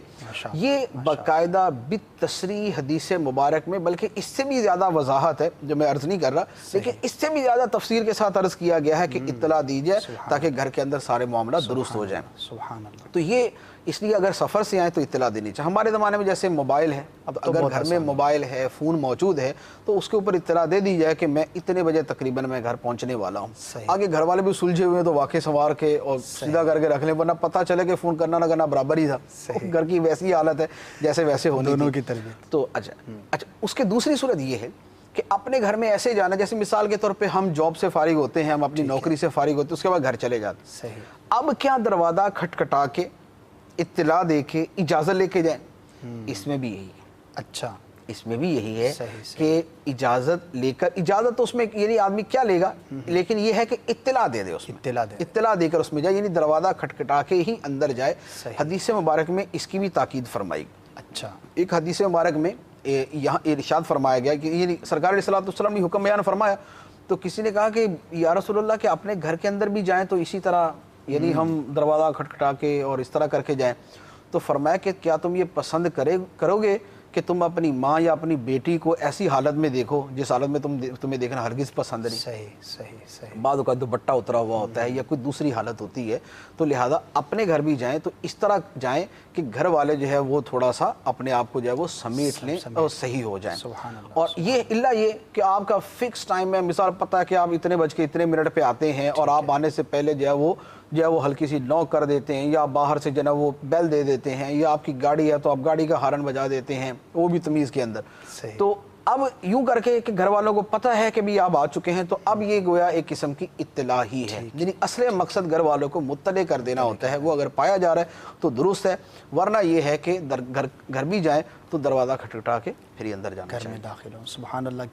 یہ باقاعدہ بالتصریح حدیث مبارک میں, بلکہ اس سے بھی زیادہ وضاحت ہے جو میں عرض نہیں کر رہا, لیکن اس سے بھی زیادہ تفسیر کے ساتھ عرض کیا گیا ہے کہ اطلاع دی جائے تاکہ گھر کے اندر سارے معاملات درست ہو جائیں. سبحان اللہ. تو یہ اس لیے اگر سفر سے آئیں تو اطلاع دینی چاہیے. ہمارے زمانے میں جیسے موبائل ہے, اب اگر گھر میں موبائل ہے, فون موجود ہے, تو اس کے اوپر اطلاع دے دی جائے کہ میں اتنے بجے تقریباً میں گھر پہنچنے والا ہوں. آگے گھر والے بھی سلجھے ہوئے ہیں تو واقع سنوار کے اور سیدھا کر کے رکھ لیں, ورنہ پتہ چلے کہ فون کرنا نہ کرنا برابر ہی تھا. گھر کی ویسی حالت ہے جیسے ویسے ہونی دونوں کی تربیت. تو اچھا اس کے دوسری صورت یہ ہے کہ اپنے گھر میں ایسے جانا, جیسے مثال کے طور پہ ہم جاب سے فارغ ہوتے ہیں, ہم اپنی نوکری سے فارغ ہوتے ہیں, اس کے بعد گھر چلے جاتے ہیں. صحیح. اب کیا دروازہ کھٹکھٹا کے اطلاع دے کے اجازت لے کے جائیں؟ اس میں بھی یہی ہے. اچھا, اس میں بھی یہی ہے صحیح. کہ اجازت لے کر, اجازت تو اس میں یعنی آدمی کیا لے گا, لیکن یہ ہے کہ اطلاع دے دے, اس میں اطلاع دے کر اس میں جائے, یعنی دروازہ کھٹکھٹا کے ہی اندر جائے. حدیث مبارک میں اس کی بھی تاکید فرمائی. اچھا, ایک حدیث مبارک میں یہاں ارشاد فرمایا گیا کہ یعنی سرکار علیہ الصلوۃ والسلام نے حکم بیان فرمایا, تو کسی نے کہا کہ یا رسول اللہ کہ اپنے گھر کے اندر بھی جائیں تو اسی طرح, یعنی ہم دروازہ کھٹکھٹا کے اور اس طرح کر کے جائیں. تو فرمایا کہ کیا تم یہ پسند کرو گے کہ تم اپنی ماں یا اپنی بیٹی کو ایسی حالت میں دیکھو جس حالت میں تمہیں دیکھنا ہرگز پسند نہیں. صحیح صحیح صحیح. بعض اوقات دوپٹہ اترا ہوا ہوتا ہے یا کوئی دوسری حالت ہوتی ہے, تو لہٰذا اپنے گھر بھی جائیں تو اس طرح جائیں کہ گھر والے جو ہے وہ تھوڑا سا اپنے آپ کو جو ہے وہ سمیٹ لیں اور صحیح ہو جائیں. اور یہ اللہ یہ کہ آپ کا فکس ٹائم ہے, مثال پتہ ہے کہ آپ اتنے بج کے اتنے منٹ پہ آتے ہیں اور آپ آنے سے پہلے جو ہے وہ ہلکی سی نوک کر دیتے ہیں, یا باہر سے جو ہے وہ بیل دے دیتے ہیں, یا آپ کی گاڑی ہے تو آپ گاڑی کا ہارن بجا دیتے ہیں, وہ بھی تمیز کے اندر. تو اب یوں کر کے کہ گھر والوں کو پتہ ہے کہ بھی آپ آ چکے ہیں, تو اب یہ گویا ایک قسم کی اطلاع ہی ہے, یعنی اصل مقصد گھر والوں کو مطلع کر دینا ہوتا ہے. وہ اگر پایا جا رہا ہے تو درست ہے, ورنہ یہ ہے کہ گھر بھی جائیں تو دروازہ کھٹکھٹا کے پھر ہی اندر جانا گھر میں داخل ہوں. سبحان اللہ,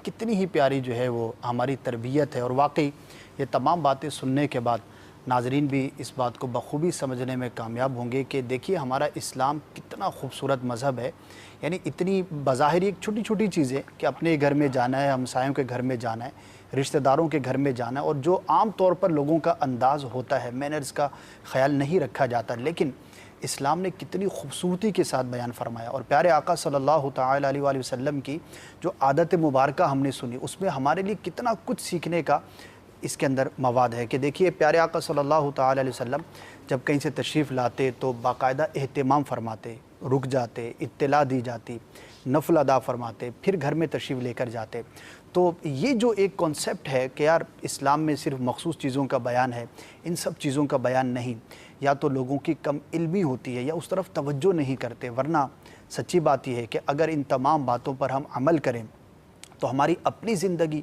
کتنی ہی پیاری جو ہے وہ ہماری تربیت ہے. اور واقعی یہ تمام باتیں سننے کے بعد ناظرین بھی اس بات کو بخوبی سمجھنے میں کامیاب ہوں گے کہ دیکھیے ہمارا اسلام کتنا خوبصورت مذہب ہے. یعنی اتنی بظاہر ایک چھوٹی چھوٹی چیزیں کہ اپنے گھر میں جانا ہے, ہمسایوں کے گھر میں جانا ہے, رشتہ داروں کے گھر میں جانا ہے, اور جو عام طور پر لوگوں کا انداز ہوتا ہے, مینرز کا خیال نہیں رکھا جاتا, لیکن اسلام نے کتنی خوبصورتی کے ساتھ بیان فرمایا. اور پیارے آقا صلی اللہ تعالی علیہ وآلہ وسلم کی جو عادت مبارکہ ہم نے سنی, اس میں ہمارے لیے کتنا کچھ سیکھنے کا اس کے اندر مواد ہے. کہ دیکھیے پیارے آقا صلی اللہ تعالی علیہ وسلم جب کہیں سے تشریف لاتے تو باقاعدہ اہتمام فرماتے, رک جاتے, اطلاع دی جاتی, نفل ادا فرماتے, پھر گھر میں تشریف لے کر جاتے. تو یہ جو ایک کانسیپٹ ہے کہ یار اسلام میں صرف مخصوص چیزوں کا بیان ہے, ان سب چیزوں کا بیان نہیں, یا تو لوگوں کی کم علمی ہوتی ہے یا اس طرف توجہ نہیں کرتے. ورنہ سچی بات یہ ہے کہ اگر ان تمام باتوں پر ہم عمل کریں تو ہماری اپنی زندگی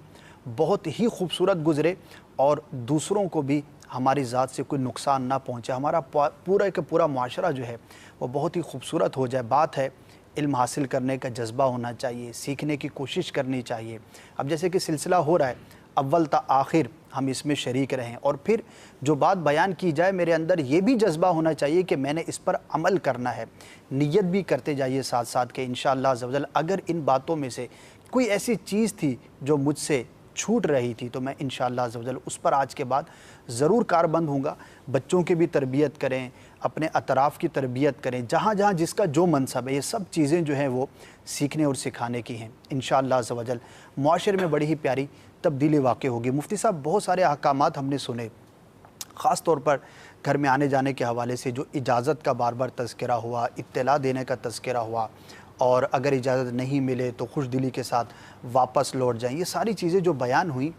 بہت ہی خوبصورت گزرے اور دوسروں کو بھی ہماری ذات سے کوئی نقصان نہ پہنچے. ہمارا پورا کا پورا معاشرہ جو ہے وہ بہت ہی خوبصورت ہو جائے. بات ہے علم حاصل کرنے کا جذبہ ہونا چاہیے, سیکھنے کی کوشش کرنی چاہیے. اب جیسے کہ سلسلہ ہو رہا ہے, اول تا آخر ہم اس میں شریک رہیں, اور پھر جو بات بیان کی جائے میرے اندر یہ بھی جذبہ ہونا چاہیے کہ میں نے اس پر عمل کرنا ہے. نیت بھی کرتے جائیے ساتھ ساتھ کہ انشاءاللہ عز و جل اگر ان باتوں میں سے کوئی ایسی چیز تھی جو مجھ سے چھوٹ رہی تھی تو میں انشاءاللہ عز و جل اس پر آج کے بعد ضرور کاربند ہوں گا. بچوں کی بھی تربیت کریں, اپنے اطراف کی تربیت کریں, جہاں جہاں جس کا جو منصب ہے, یہ سب چیزیں جو ہیں وہ سیکھنے اور سکھانے کی ہیں. انشاءاللہ عز و جل معاشرے میں بڑی ہی پیاری تبدیلی واقع ہوگی. مفتی صاحب بہت سارے احکامات ہم نے سنے, خاص طور پر گھر میں آنے جانے کے حوالے سے جو اجازت کا بار بار تذکرہ ہوا, اطلاع دینے کا تذکرہ ہوا, اور اگر اجازت نہیں ملے تو خوش دلی کے ساتھ واپس لوٹ جائیں. یہ ساری چیزیں جو بیان ہوئیں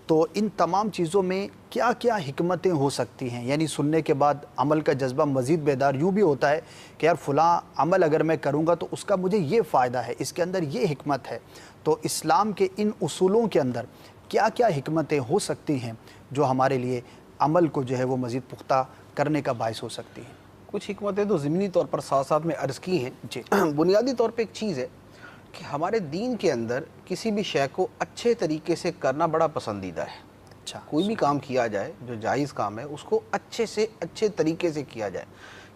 تو ان تمام چیزوں میں کیا کیا حکمتیں ہو سکتی ہیں؟ یعنی سننے کے بعد عمل کا جذبہ مزید بیدار یوں بھی ہوتا ہے کہ یار فلاں عمل اگر میں کروں گا تو اس کا مجھے یہ فائدہ ہے، اس کے اندر یہ حکمت ہے. تو اسلام کے ان اصولوں کے اندر کیا کیا حکمتیں ہو سکتی ہیں جو ہمارے لیے عمل کو جو ہے وہ مزید پختہ کرنے کا باعث ہو سکتی ہیں؟ کچھ حکمتیں تو ضمنی طور پر ساتھ ساتھ میں عرض کی ہیں. جی. بنیادی طور پہ ایک چیز ہے کہ ہمارے دین کے اندر کسی بھی شے کو اچھے طریقے سے کرنا بڑا پسندیدہ ہے. اچھا. کوئی بھی کام کیا جائے جو جائز کام ہے اس کو اچھے سے اچھے طریقے سے کیا جائے،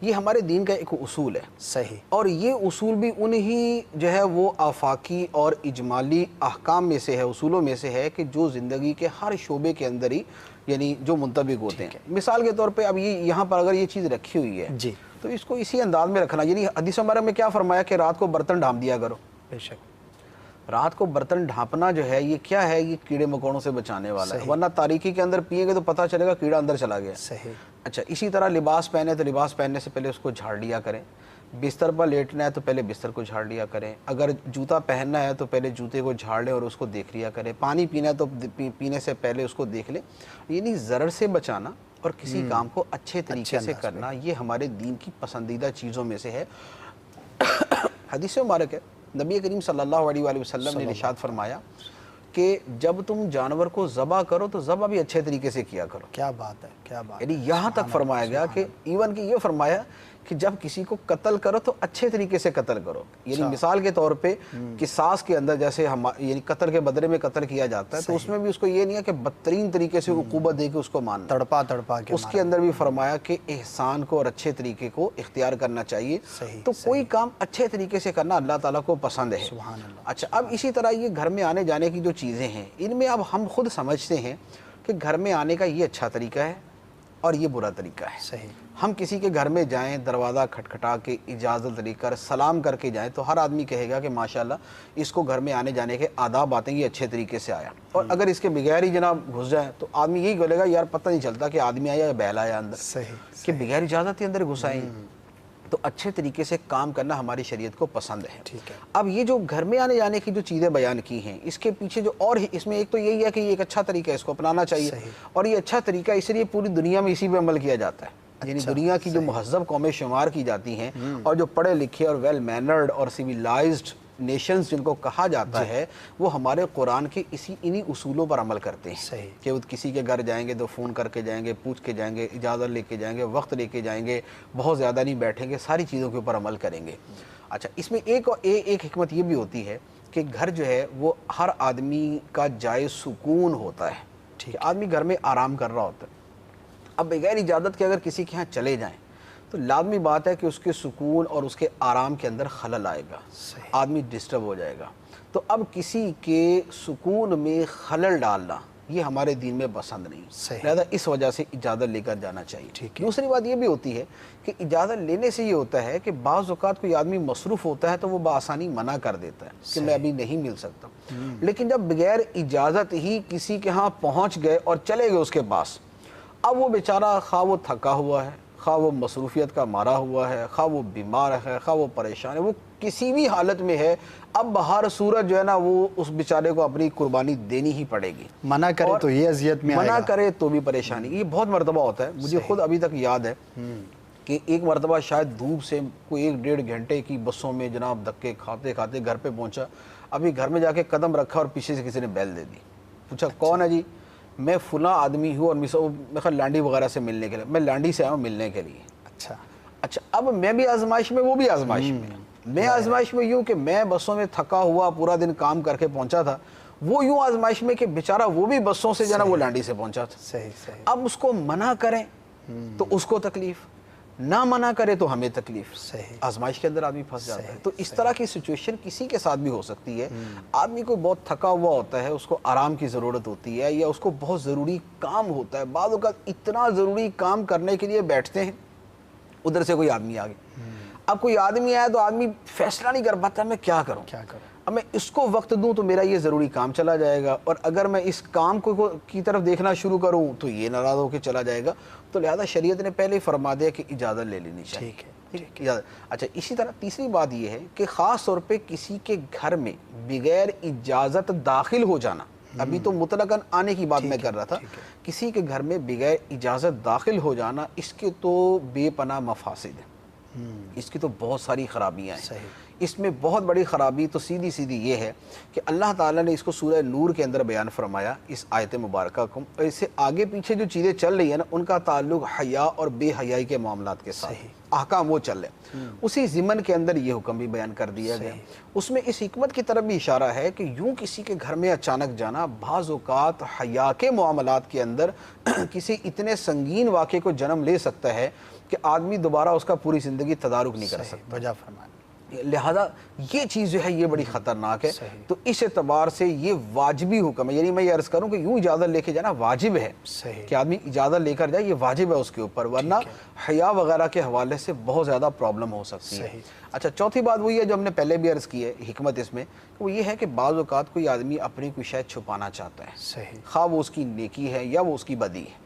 یہ ہمارے دین کا ایک اصول ہے. صحیح. اور اور یہ اصول بھی انہی جو ہے وہ آفاقی اور اجمالی احکام میں سے ہے، اصولوں میں سے ہے کہ جو زندگی کے ہر شعبے کے اندر ہی یعنی جو منطبق ہوتے ہیں. مثال کے طور پہ اب یہ یہاں پر اگر یہ چیز رکھی ہوئی ہے جی تو اس کو اسی انداز میں رکھنا. یعنی حدیث مبارک میں کیا فرمایا کہ رات کو برتن ڈھانپ دیا کرو. بے شک. رات کو برتن ڈھانپنا جو ہے یہ کیا ہے؟ یہ کیڑے مکوڑوں سے بچانے والا ہے، ورنہ تاریکی کے اندر پیئیں گے تو پتہ چلے گا کیڑا اندر چلا گیا. صحیح. اچھا، اسی طرح لباس پہنے تو لباس پہننے سے پہلے اس کو جھاڑ لیا کریں. بستر پر لیٹنا ہے تو پہلے بستر کو جھاڑ لیا کریں. اگر جوتا پہننا ہے تو پہلے جوتے کو جھاڑ لیں اور اس کو دیکھ لیا کریں. پانی پینا ہے تو پینے سے پہلے اس کو دیکھ لیں. یعنی ضرر سے بچانا اور کسی کام کو اچھے طریقے سے کرنا یہ ہمارے دین کی پسندیدہ چیزوں میں سے ہے. حدیث مبارک ہے، نبی کریم صلی اللہ علیہ وآلہ وسلم نے ارشاد فرمایا کہ جب تم جانور کو ذبح کرو تو ذبح بھی اچھے طریقے سے کیا کرو. کیا بات ہے، کیا بات. یعنی یہاں تک فرمایا گیا کہ ایون کہ یہ فرمایا کہ جب کسی کو قتل کرو تو اچھے طریقے سے قتل کرو. یعنی مثال کے طور پہ قصاص کے اندر جیسے یعنی قتل کے بدلے میں قتل کیا جاتا ہے تو اس میں بھی اس کو یہ نہیں ہے کہ بدترین طریقے سے عقوبت دے کے اس کو ماننا، تڑپا تڑپا کے. اس کے اندر بھی فرمایا کہ احسان کو اور اچھے طریقے کو اختیار کرنا چاہیے. تو کوئی کام اچھے طریقے سے کرنا اللہ تعالیٰ کو پسند ہے. سبحان اللہ. اچھا، اب اسی طرح یہ گھر میں آنے جانے کی جو چیزیں ہیں ان میں اب ہم خود سمجھتے ہیں کہ گھر میں آنے کا یہ اچھا طریقہ ہے اور یہ برا طریقہ ہے. صحیح. ہم کسی کے گھر میں جائیں، دروازہ کھٹکھٹا کے اجازت لے کر سلام کر کے جائیں تو ہر آدمی کہے گا کہ ماشاءاللہ اس کو گھر میں آنے جانے کے آداب آتے ہیں، یہ اچھے طریقے سے آیا. اور اگر اس کے بغیر ہی جناب گھس جائیں تو آدمی یہی بولے گا یار پتہ نہیں چلتا کہ آدمی آیا یا بیل آیا اندر. صحیح. کہ بغیر اجازت ہی اندر گھس آئیں. تو اچھے طریقے سے کام کرنا ہماری شریعت کو پسند ہے. ٹھیک ہے. اب یہ جو گھر میں آنے جانے کی جو چیزیں بیان کی ہیں اس کے پیچھے جو اور اس میں ایک تو یہی ہے کہ یہ ایک اچھا طریقہ ہے، اس کو اپنانا چاہیے. اور یہ اچھا طریقہ اس لیے پوری دنیا میں اسی پہ عمل کیا جاتا ہے. یعنی دنیا کی جو مہذب قومیں شمار کی جاتی ہیں اور جو پڑھے لکھے اور ویل مینرڈ اور سیویلائزڈ نیشنز جن کو کہا جاتا ہے وہ ہمارے قرآن کے انہی اصولوں پر عمل کرتے ہیں. صحیح. کہ وہ کسی کے گھر جائیں گے تو فون کر کے جائیں گے، پوچھ کے جائیں گے، اجازت لے کے جائیں گے، وقت لے کے جائیں گے، بہت زیادہ نہیں بیٹھیں گے، ساری چیزوں کے اوپر عمل کریں گے. اچھا، اس میں ایک حکمت یہ بھی ہوتی ہے کہ گھر جو ہے وہ ہر آدمی کا جائے سکون ہوتا ہے. ٹھیک ہے. آدمی گھر میں آرام کر رہا ہوتا ہے. اب بغیر اجازت کے اگر کسی کے ہاں چلے جائیں تو لازمی بات ہے کہ اس کے سکون اور اس کے آرام کے اندر خلل آئے گا. آدمی ڈسٹرب ہو جائے گا. تو اب کسی کے سکون میں خلل ڈالنا یہ ہمارے دین میں پسند نہیں. لہذا اس وجہ سے اجازت لے کر جانا چاہیے. دوسری بات یہ بھی ہوتی ہے کہ اجازت لینے سے یہ ہوتا ہے کہ بعض اوقات کوئی آدمی مصروف ہوتا ہے تو وہ بآسانی منع کر دیتا ہے کہ میں ابھی نہیں مل سکتا. لیکن جب بغیر اجازت ہی کسی کے ہاں پہنچ گئے اور چلے گئے اس کے پاس، اب وہ بیچارہ خواہ وہ تھکا ہوا ہے، خواہ وہ مصروفیت کا مارا ہوا ہے، خواہ وہ بیمار ہے، خواہ وہ پریشان ہے، وہ کسی بھی حالت میں ہے، اب بہر صورت جو ہے نا وہ اس بیچارے کو اپنی قربانی دینی ہی پڑے گی. منع کرے تو یہ اذیت میں آئے گا، منع کرے تو بھی پریشانی. یہ بہت مرتبہ ہوتا ہے. مجھے خود ابھی تک یاد ہے کہ ایک مرتبہ شاید دھوپ سے کوئی 1-1.5 گھنٹے کی بسوں میں جناب دھکے کھاتے کھاتے گھر پہ پہنچا. ابھی گھر میں جا کے قدم رکھا اور پیچھے سے کسی نے بیل دے دی. پوچھا کون ہے جی؟ میں فلاں آدمی ہوں اور میں لانڈی وغیرہ سے ملنے کے لیے، میں لانڈی سے آیا ہوں ملنے کے لیے. اچھا، اب میں بھی آزمائش میں، وہ بھی آزمائش میں. میں آزمائش میں یوں کہ میں بسوں میں تھکا ہوا پورا دن کام کر کے پہنچا تھا، وہ یوں آزمائش میں کہ بیچارہ وہ بھی بسوں سے جانا وہ لانڈی سے پہنچا تھا. اب اس کو منع کریں تو اس کو تکلیف، نہ منع کرے تو ہمیں تکلیف. آزمائش کے اندر آدمی پھنس جاتا ہے. تو اس طرح کی سچویشن کسی کے ساتھ بھی ہو سکتی ہے. آدمی کو بہت تھکا ہوا ہوتا ہے، اس کو آرام کی ضرورت ہوتی ہے یا اس کو بہت ضروری کام ہوتا ہے. بعض اوقات اتنا ضروری کام کرنے کے لیے بیٹھتے ہیں، ادھر سے کوئی آدمی آ گیا. اب کوئی آدمی آیا تو آدمی فیصلہ نہیں کر پاتا میں کیا کروں. اب میں اس کو وقت دوں تو میرا یہ ضروری کام چلا جائے گا، اور اگر میں اس کام کو کی طرف دیکھنا شروع کروں تو یہ ناراض ہو کے چلا جائے گا. تو لہذا شریعت نے پہلے ہی فرما دیا کہ اجازت لے لینی چاہیے. ٹھیک ہے. اچھا، اسی طرح تیسری بات یہ ہے کہ خاص طور پہ کسی کے گھر میں بغیر اجازت داخل ہو جانا، ابھی تو مطلقاً آنے کی بات میں کر رہا تھا، کسی کے گھر میں بغیر اجازت داخل ہو جانا، اس کے تو بے پناہ مفاسد ہیں، اس کی تو بہت ساری خرابیاں ہیں. اس میں بہت بڑی خرابی تو سیدھی یہ ہے کہ اللہ تعالیٰ نے اس کو سورہ نور کے اندر بیان فرمایا اس آیت مبارکہ کو، اور اس سے آگے پیچھے جو چیزیں چل رہی ہیں نا، ان کا تعلق حیا اور بے حیائی کے معاملات کے ساتھ، احکام وہ چل رہے ہیں. اسی ضمن کے اندر یہ حکم بھی بیان کر دیا گیا. اس میں اس حکمت کی طرف بھی اشارہ ہے کہ یوں کسی کے گھر میں اچانک جانا بعض اوقات حیا کے معاملات کے اندر کسی اتنے سنگین واقعے کو جنم لے سکتا ہے کہ آدمی دوبارہ اس کا پوری زندگی تدارک نہیں کر سکتا. وجہ فرمائیں. لہذا یہ چیز جو ہے یہ بڑی خطرناک ہے. تو اس اعتبار سے یہ واجبی حکم ہے، یعنی میں یہ عرض کروں کہ یوں اجازت لے کے جانا واجب ہے کہ آدمی اجازت لے کر جائے، یہ واجب ہے اس کے اوپر، ورنہ حیا وغیرہ کے حوالے سے بہت زیادہ پرابلم ہو سکتی ہے. اچھا، چوتھی بات وہی ہے جو ہم نے پہلے بھی عرض کی ہے حکمت اس میں، وہ یہ ہے کہ بعض اوقات کوئی آدمی اپنی کوئی شاید چھپانا چاہتا ہے، خواہ وہ اس کی نیکی ہے یا وہ اس کی بدی ہے.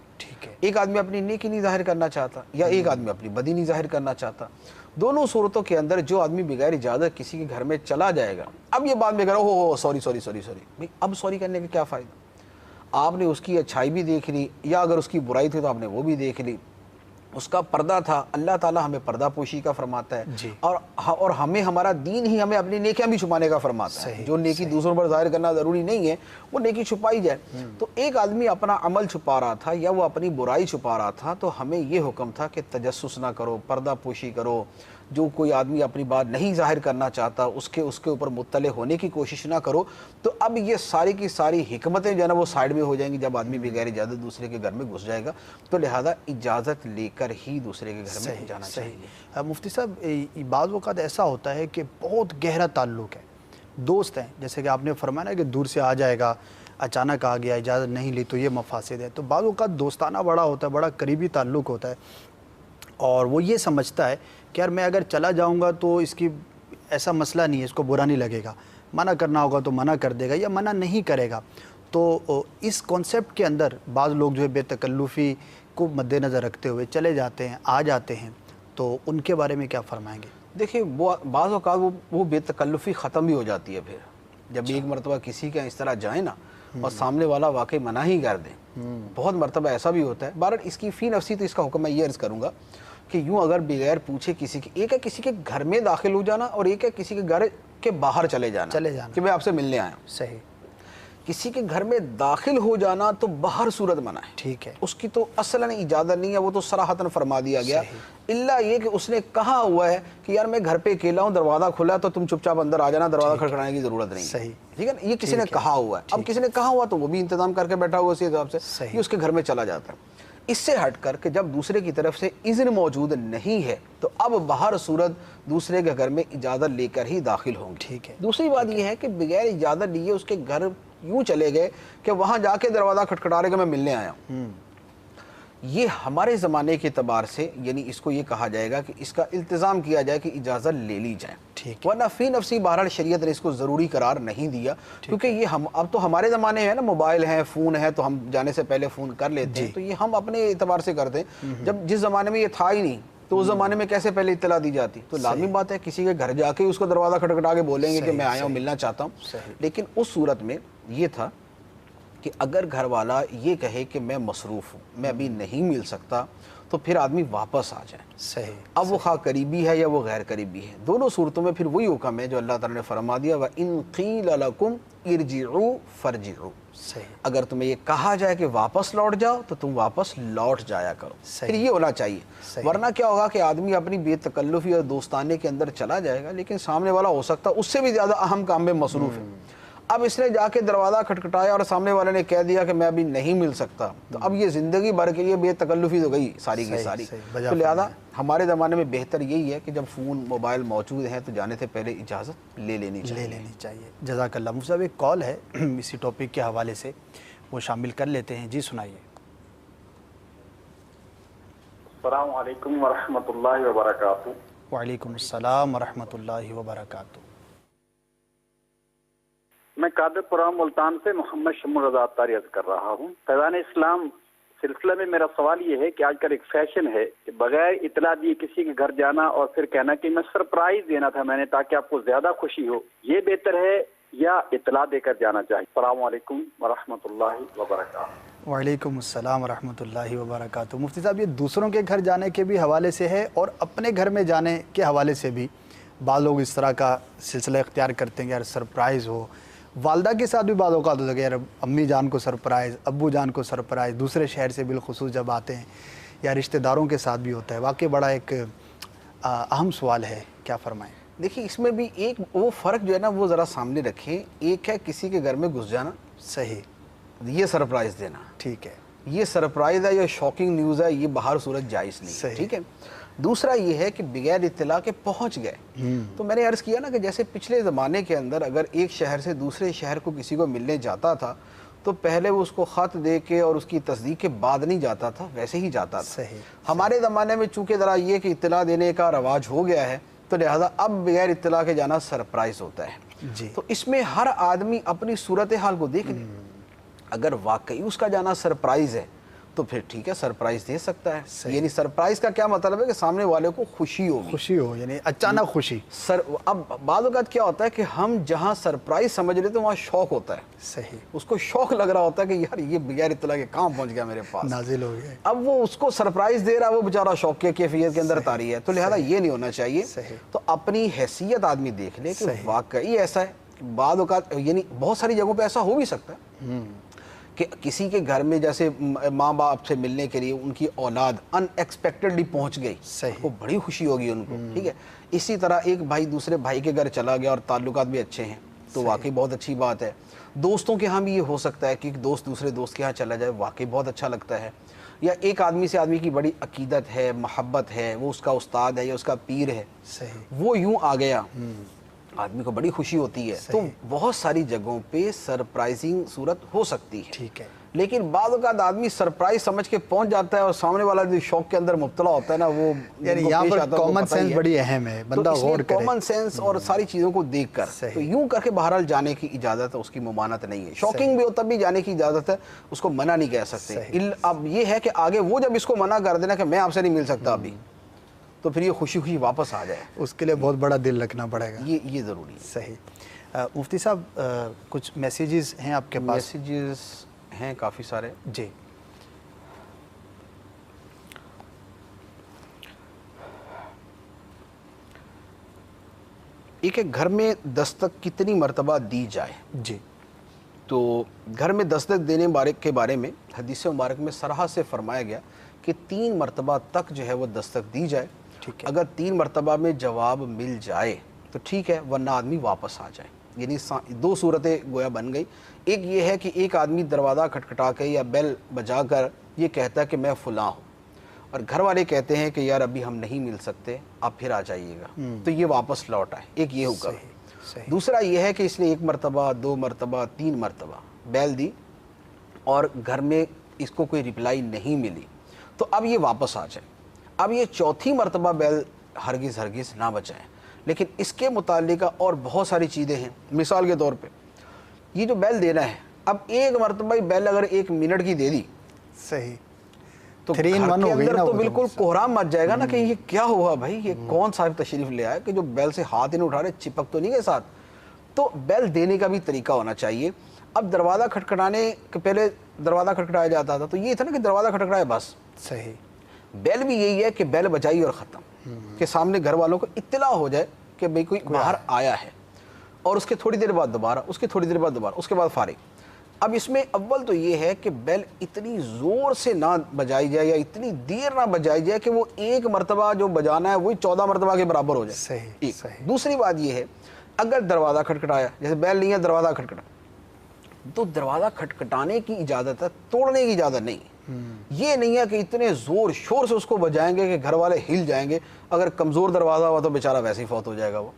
ایک آدمی اپنی نیکی نہیں ظاہر کرنا چاہتا یا ایک آدمی اپنی بدی نہیں ظاہر کرنا چاہتا. دونوں صورتوں کے اندر جو آدمی بغیر اجازت کسی کے گھر میں چلا جائے گا، اب یہ بات میں کہہ رہا ہوں سوری بھئی اب سوری کرنے کا کیا فائدہ؟ آپ نے اس کی اچھائی بھی دیکھ لی، یا اگر اس کی برائی تھی تو آپ نے وہ بھی دیکھ لی. اس کا پردہ تھا، اللہ تعالیٰ ہمیں پردہ پوشی کا فرماتا ہے، اور ہمیں ہمارا دین ہی ہمیں اپنی نیکیاں بھی چھپانے کا فرماتا ہے. جو نیکی دوسروں پر ظاہر کرنا ضروری نہیں ہے وہ نیکی چھپائی جائے. تو ایک آدمی اپنا عمل چھپا رہا تھا یا وہ اپنی برائی چھپا رہا تھا، تو ہمیں یہ حکم تھا کہ تجسس نہ کرو، پردہ پوشی کرو. جو کوئی آدمی اپنی بات نہیں ظاہر کرنا چاہتا اس کے اوپر مطلع ہونے کی کوشش نہ کرو. تو اب یہ ساری کی ساری حکمتیں جو ہے نا وہ سائیڈ میں ہو جائیں گی جب آدمی بغیر اجازت دوسرے کے گھر میں گھس جائے گا. تو لہذا اجازت لے کر ہی دوسرے کے گھر میں جانا چاہیے. مفتی صاحب، بعض اوقات ایسا ہوتا ہے کہ بہت گہرا تعلق ہے، دوست ہیں، جیسے کہ آپ نے فرمایا کہ دور سے آ جائے گا، اچانک آ گیا، اجازت نہیں لی تو یہ مفاسد ہے. تو بعض اوقات دوستانہ بڑا ہوتا ہے، بڑا قریبی تعلق ہوتا ہے، اور وہ یہ سمجھتا ہے کہ یار میں اگر چلا جاؤں گا تو اس کی ایسا مسئلہ نہیں ہے، اس کو برا نہیں لگے گا، منع کرنا ہوگا تو منع کر دے گا یا منع نہیں کرے گا. تو اس کانسیپٹ کے اندر بعض لوگ جو ہے بے تکلفی کو مد نظر رکھتے ہوئے چلے جاتے ہیں، آ جاتے ہیں. تو ان کے بارے میں کیا فرمائیں گے؟ دیکھیں، بعض اوقات وہ بے تکلفی ختم بھی ہو جاتی ہے. پھر جب ایک مرتبہ کسی کے اس طرح جائیں نا اور سامنے والا واقعی منع ہی کر دیں، بہت مرتبہ ایسا بھی ہوتا ہے. بہرحال اس کی فی نفسی تو اس کا حکم میں یہ عرض کروں گا کہ یوں اگر بغیر پوچھے کسی کے، ایک ہے کسی کے گھر میں داخل ہو جانا اور ایک ہے کسی کے گھر کے باہر چلے جانا کہ میں آپ سے ملنے آیا ہوں. صحیح. کسی کے گھر میں داخل ہو جانا تو باہر صورت منع ہے. ٹھیک ہے. اس کی تو اصلاً اجازت نہیں ہے، وہ تو صراحتاً فرما دیا گیا، الا یہ کہ اس نے کہا ہوا ہے کہ یار میں گھر پہ اکیلا ہوں، دروازہ کھلا ہے تو تم چپ چاپ اندر آ جانا، دروازہ کھڑکھڑانے کی ضرورت نہیں. صحیح. ٹھیک ہے نا، یہ کسی نے کہا ہوا ہے. اب کسی نے کہا ہوا تو وہ بھی انتظام کر کے بیٹھا ہوا اسی حساب سے، یہ اس کے گھر میں چلا جاتا ہے. اس سے ہٹ کر کہ جب دوسرے کی طرف سے اذن موجود نہیں ہے تو اب باہر صورت دوسرے کے گھر میں اجازت لے کر ہی داخل ہوں گے. ٹھیک ہے. دوسری بات یہ ہے کہ بغیر اجازت لیے اس کے گھر یوں چلے گئے کہ وہاں جا کے دروازہ کھٹکھٹا رہے کہ میں ملنے آیا ہوں. یہ ہمارے زمانے کے اعتبار سے یعنی اس کو یہ کہا جائے گا کہ اس کا التزام کیا جائے کہ اجازت لے لی جائے. ورنہ فی نفسی بہرحال شریعت نے اس کو ضروری قرار نہیں دیا، کیونکہ یہ اب تو ہمارے زمانے میں نا موبائل ہے، فون ہے، تو ہم جانے سے پہلے فون کر لیتے ہیں. تو یہ ہم اپنے اعتبار سے کرتے ہیں. جب جس زمانے میں یہ تھا ہی نہیں تو اس زمانے میں کیسے پہلے اطلاع دی جاتی؟ تو لازمی بات ہے کسی کے گھر جا کے اس کو دروازہ کھٹکھٹا کے بولیں گے کہ میں آیا ہوں، ملنا چاہتا ہوں. لیکن اس صورت میں یہ تھا کہ اگر گھر والا یہ کہے کہ میں مصروف ہوں، میں ابھی نہیں مل سکتا، تو پھر آدمی واپس آ جائے. صحیح. اب وہ خواہ قریبی ہے یا وہ غیر قریبی ہے، دونوں صورتوں میں پھر وہی حکم ہے جو اللہ تعالیٰ نے فرما دیا، وَإِن قِيلَ لَكُمْ ارْجِعُوا فَارْجِعُوا. صحیح. اگر تمہیں یہ کہا جائے کہ واپس لوٹ جاؤ تو تم واپس لوٹ جایا کرو. پھر یہ ہونا چاہیے. ورنہ کیا ہوگا کہ آدمی اپنی بے تکلفی اور دوستانے کے اندر چلا جائے گا، لیکن سامنے والا ہو سکتا اس سے بھی زیادہ اہم کام میں مصروف ہے. اب اس نے جا کے دروازہ کھٹکھٹایا اور سامنے والے نے کہہ دیا کہ میں ابھی نہیں مل سکتا، تو اب یہ زندگی بھر کے لیے بے تکلفی تو گئی ساری کی ساری. تو لہذا ہمارے زمانے میں بہتر یہی ہے کہ جب فون موبائل موجود ہیں تو جانے سے پہلے اجازت لے لینی چاہیے. جزاک اللہ. مفتی صاحب ایک کال ہے اسی ٹاپک کے حوالے سے، وہ شامل کر لیتے ہیں. جی سنائیے. السلام علیکم ورحمۃ اللہ وبرکاتہ. وعلیکم السلام ورحمۃ اللہ وبرکاتہ. میں قادرپورہ ملتان سے محمد شمول رضا اطاری عرض کر رہا ہوں. فیضان اسلام سلسلے میں میرا سوال یہ ہے کہ آج کل ایک فیشن ہے کہ بغیر اطلاع دیے کسی کے گھر جانا اور پھر کہنا کہ میں سرپرائز دینا تھا میں نے تاکہ آپ کو زیادہ خوشی ہو، یہ بہتر ہے یا اطلاع دے کر جانا چاہیے؟ السلام علیکم ورحمۃ اللہ وبرکاتہ. وعلیکم السلام ورحمۃ اللہ وبرکاتہ. مفتی صاحب، یہ دوسروں کے گھر جانے کے بھی حوالے سے ہے اور اپنے گھر میں جانے کے حوالے سے بھی بعض لوگ اس طرح کا سلسلہ اختیار کرتے ہیں کہ یار سرپرائز ہو. والدہ کے ساتھ بھی بعض اوقات ہوتا ہے کہ یار امی جان کو سرپرائز، ابو جان کو سرپرائز، دوسرے شہر سے بالخصوص جب آتے ہیں، یا رشتہ داروں کے ساتھ بھی ہوتا ہے. واقعی بڑا ایک اہم سوال ہے، کیا فرمائیں؟ دیکھیے اس میں بھی ایک وہ فرق جو ہے نا وہ ذرا سامنے رکھیں. ایک ہے کسی کے گھر میں گھس جانا، صحیح، یہ سرپرائز دینا، ٹھیک ہے، یہ سرپرائز ہے، یہ شاکنگ نیوز ہے، یہ باہر صورت جائز نہیں ہے، صحیح. ٹھیک ہے. دوسرا یہ ہے کہ بغیر اطلاع کے پہنچ گئے. تو میں نے عرض کیا نا کہ جیسے پچھلے زمانے کے اندر اگر ایک شہر سے دوسرے شہر کو کسی کو ملنے جاتا تھا تو پہلے وہ اس کو خط دے کے اور اس کی تصدیق کے بعد نہیں جاتا تھا، ویسے ہی جاتا تھا. صحیح. ہمارے زمانے میں چونکہ ذرا یہ کہ اطلاع دینے کا رواج ہو گیا ہے تو لہذا اب بغیر اطلاع کے جانا سرپرائز ہوتا ہے. جی. تو اس میں ہر آدمی اپنی صورتحال کو دیکھ لے. اگر واقعی اس کا جانا سرپرائز ہے تو پھر ٹھیک ہے، سرپرائز دے سکتا ہے. یعنی سرپرائز کا کیا مطلب ہے کہ سامنے والے کو خوشی ہوگی، خوشی ہو، یعنی اچانک خوشی. اب بعض اوقات کیا ہوتا ہے کہ ہم جہاں سرپرائز سمجھ لیتے ہیں وہاں شوق ہوتا ہے. صحیح، اس کو شوق لگ رہا ہوتا ہے کہ یار یہ بغیر اطلاع کے کام پہنچ گیا میرے پاس، نازل ہو گیا. اب وہ اس کو سرپرائز دے رہا ہے، وہ بیچارہ شوق کے کیفیت کے اندر طاری ہے. تو لہذا یہ نہیں ہونا چاہیے. صحیح. تو اپنی حیثیت آدمی دیکھ لے کہ واقعی ایسا ہے. بعض اوقات یعنی بہت ساری جگہوں پہ ایسا ہو بھی سکتا ہے کہ کسی کے گھر میں جیسے ماں باپ سے ملنے کے لیے ان کی اولاد ان ایکسپیکٹڈلی پہنچ گئی، وہ بڑی خوشی ہوگی ان کو. ٹھیک ہے. اسی طرح ایک بھائی دوسرے بھائی کے گھر چلا گیا اور تعلقات بھی اچھے ہیں تو واقعی بہت اچھی بات ہے. دوستوں کے ہاں بھی یہ ہو سکتا ہے کہ ایک دوست دوسرے دوست کے ہاں چلا جائے، واقعی بہت اچھا لگتا ہے. یا ایک آدمی سے آدمی کی بڑی عقیدت ہے، محبت ہے، وہ اس کا استاد ہے یا اس کا پیر ہے، وہ یوں آ گیا، آدمی کو بڑی خوشی ہوتی ہے. تو بہت ساری جگہوں پہ سرپرائزنگ صورت ہو سکتی ہے. ٹھیک ہے. لیکن بعض اوقات آدمی سرپرائز سمجھ کے پہنچ جاتا ہے اور سامنے والا جو شوق کے اندر مبتلا ہوتا ہے نا وہ یعنی یہاں پر کامن سینس بڑی اہم ہے، بندہ غور کرے. کامن سینس اور ساری چیزوں کو دیکھ کر تو یوں کر کے بہرحال جانے کی اجازت ہے، اس کی ممانعت نہیں ہے. شاکنگ بھی ہو تب بھی جانے کی اجازت ہے، اس کو منع نہیں کہہ سکتے. اب یہ ہے کہ آگے وہ جب اس کو منع کر دینا کہ میں آپ سے نہیں مل سکتا ابھی، تو پھر یہ خوشی خوشی واپس آ جائے، اس کے لیے بہت بڑا دل رکھنا پڑے گا. یہ ضروری ہے. صحیح. مفتی صاحب کچھ میسیجز ہیں آپ کے پاس؟ میسیجز ہیں کافی سارے. جی. ایک گھر میں دستک کتنی مرتبہ دی جائے؟ جی. تو گھر میں دستک دینے کے بارے میں حدیث مبارک میں صراحت سے فرمایا گیا کہ 3 مرتبہ تک جو ہے وہ دستک دی جائے. اگر 3 مرتبہ میں جواب مل جائے تو ٹھیک ہے، ورنہ آدمی واپس آ جائے. یعنی 2 صورتیں گویا بن گئی. ایک یہ ہے کہ ایک آدمی دروازہ کھٹکھٹا کے یا بیل بجا کر یہ کہتا ہے کہ میں فلاں ہوں، اور گھر والے کہتے ہیں کہ یار ابھی ہم نہیں مل سکتے، آپ پھر آ جائیے گا، تو یہ واپس لوٹ آئے. ایک یہ حکم ہے. دوسرا یہ ہے کہ اس نے 1 مرتبہ 2 مرتبہ 3 مرتبہ بیل دی اور گھر میں اس کو کوئی رپلائی نہیں ملی تو اب یہ واپس آ جائے. اب یہ 4تھی مرتبہ بیل ہرگز نہ بچائیں. لیکن اس کے متعلقہ اور بہت ساری چیزیں ہیں. مثال کے طور پہ یہ جو بیل دینا ہے، اب 1 مرتبہ بیل اگر 1 منٹ کی دے دی، صحیح، تو گھر کے اندر تو بالکل کوہرام مچ جائے گا نا کہ یہ کیا ہوا بھائی، یہ کون صاحب تشریف لے آئے کہ جو بیل سے ہاتھ ہی نہیں اٹھا رہے، چپک تو نہیں گئے ساتھ. تو بیل دینے کا بھی طریقہ ہونا چاہیے. اب دروازہ کھٹکھٹانے کے پہلے دروازہ کھٹکھٹایا جاتا تھا تو یہ تھا نا کہ دروازہ کھٹکھٹایا بس. صحیح. بیل بھی یہی ہے کہ بیل بجائی اور ختم، کہ سامنے گھر والوں کو اطلاع ہو جائے کہ بھئی کوئی باہر آیا ہے، اور اس کے تھوڑی دیر بعد دوبارہ، اس کے تھوڑی دیر بعد دوبارہ، اس کے بعد فارغ. اب اس میں اول تو یہ ہے کہ بیل اتنی زور سے نہ بجائی جائے یا اتنی دیر نہ بجائی جائے کہ وہ 1 مرتبہ جو بجانا ہے وہی 14 مرتبہ کے برابر ہو جائے. صحیح. دوسری بات یہ ہے اگر دروازہ کھٹکھٹایا، جیسے بیل نہیں ہے دروازہ کھٹکھٹا، تو دروازہ کھٹکھٹانے کی اجازت ہے، توڑنے کی اجازت نہیں. یہ نہیں ہے کہ اتنے زور شور سے اس کو بجائیں گے کہ گھر والے ہل جائیں گے. اگر کمزور دروازہ ہوا تو بیچارہ ویسے ہی فوت ہو جائے گا وہ.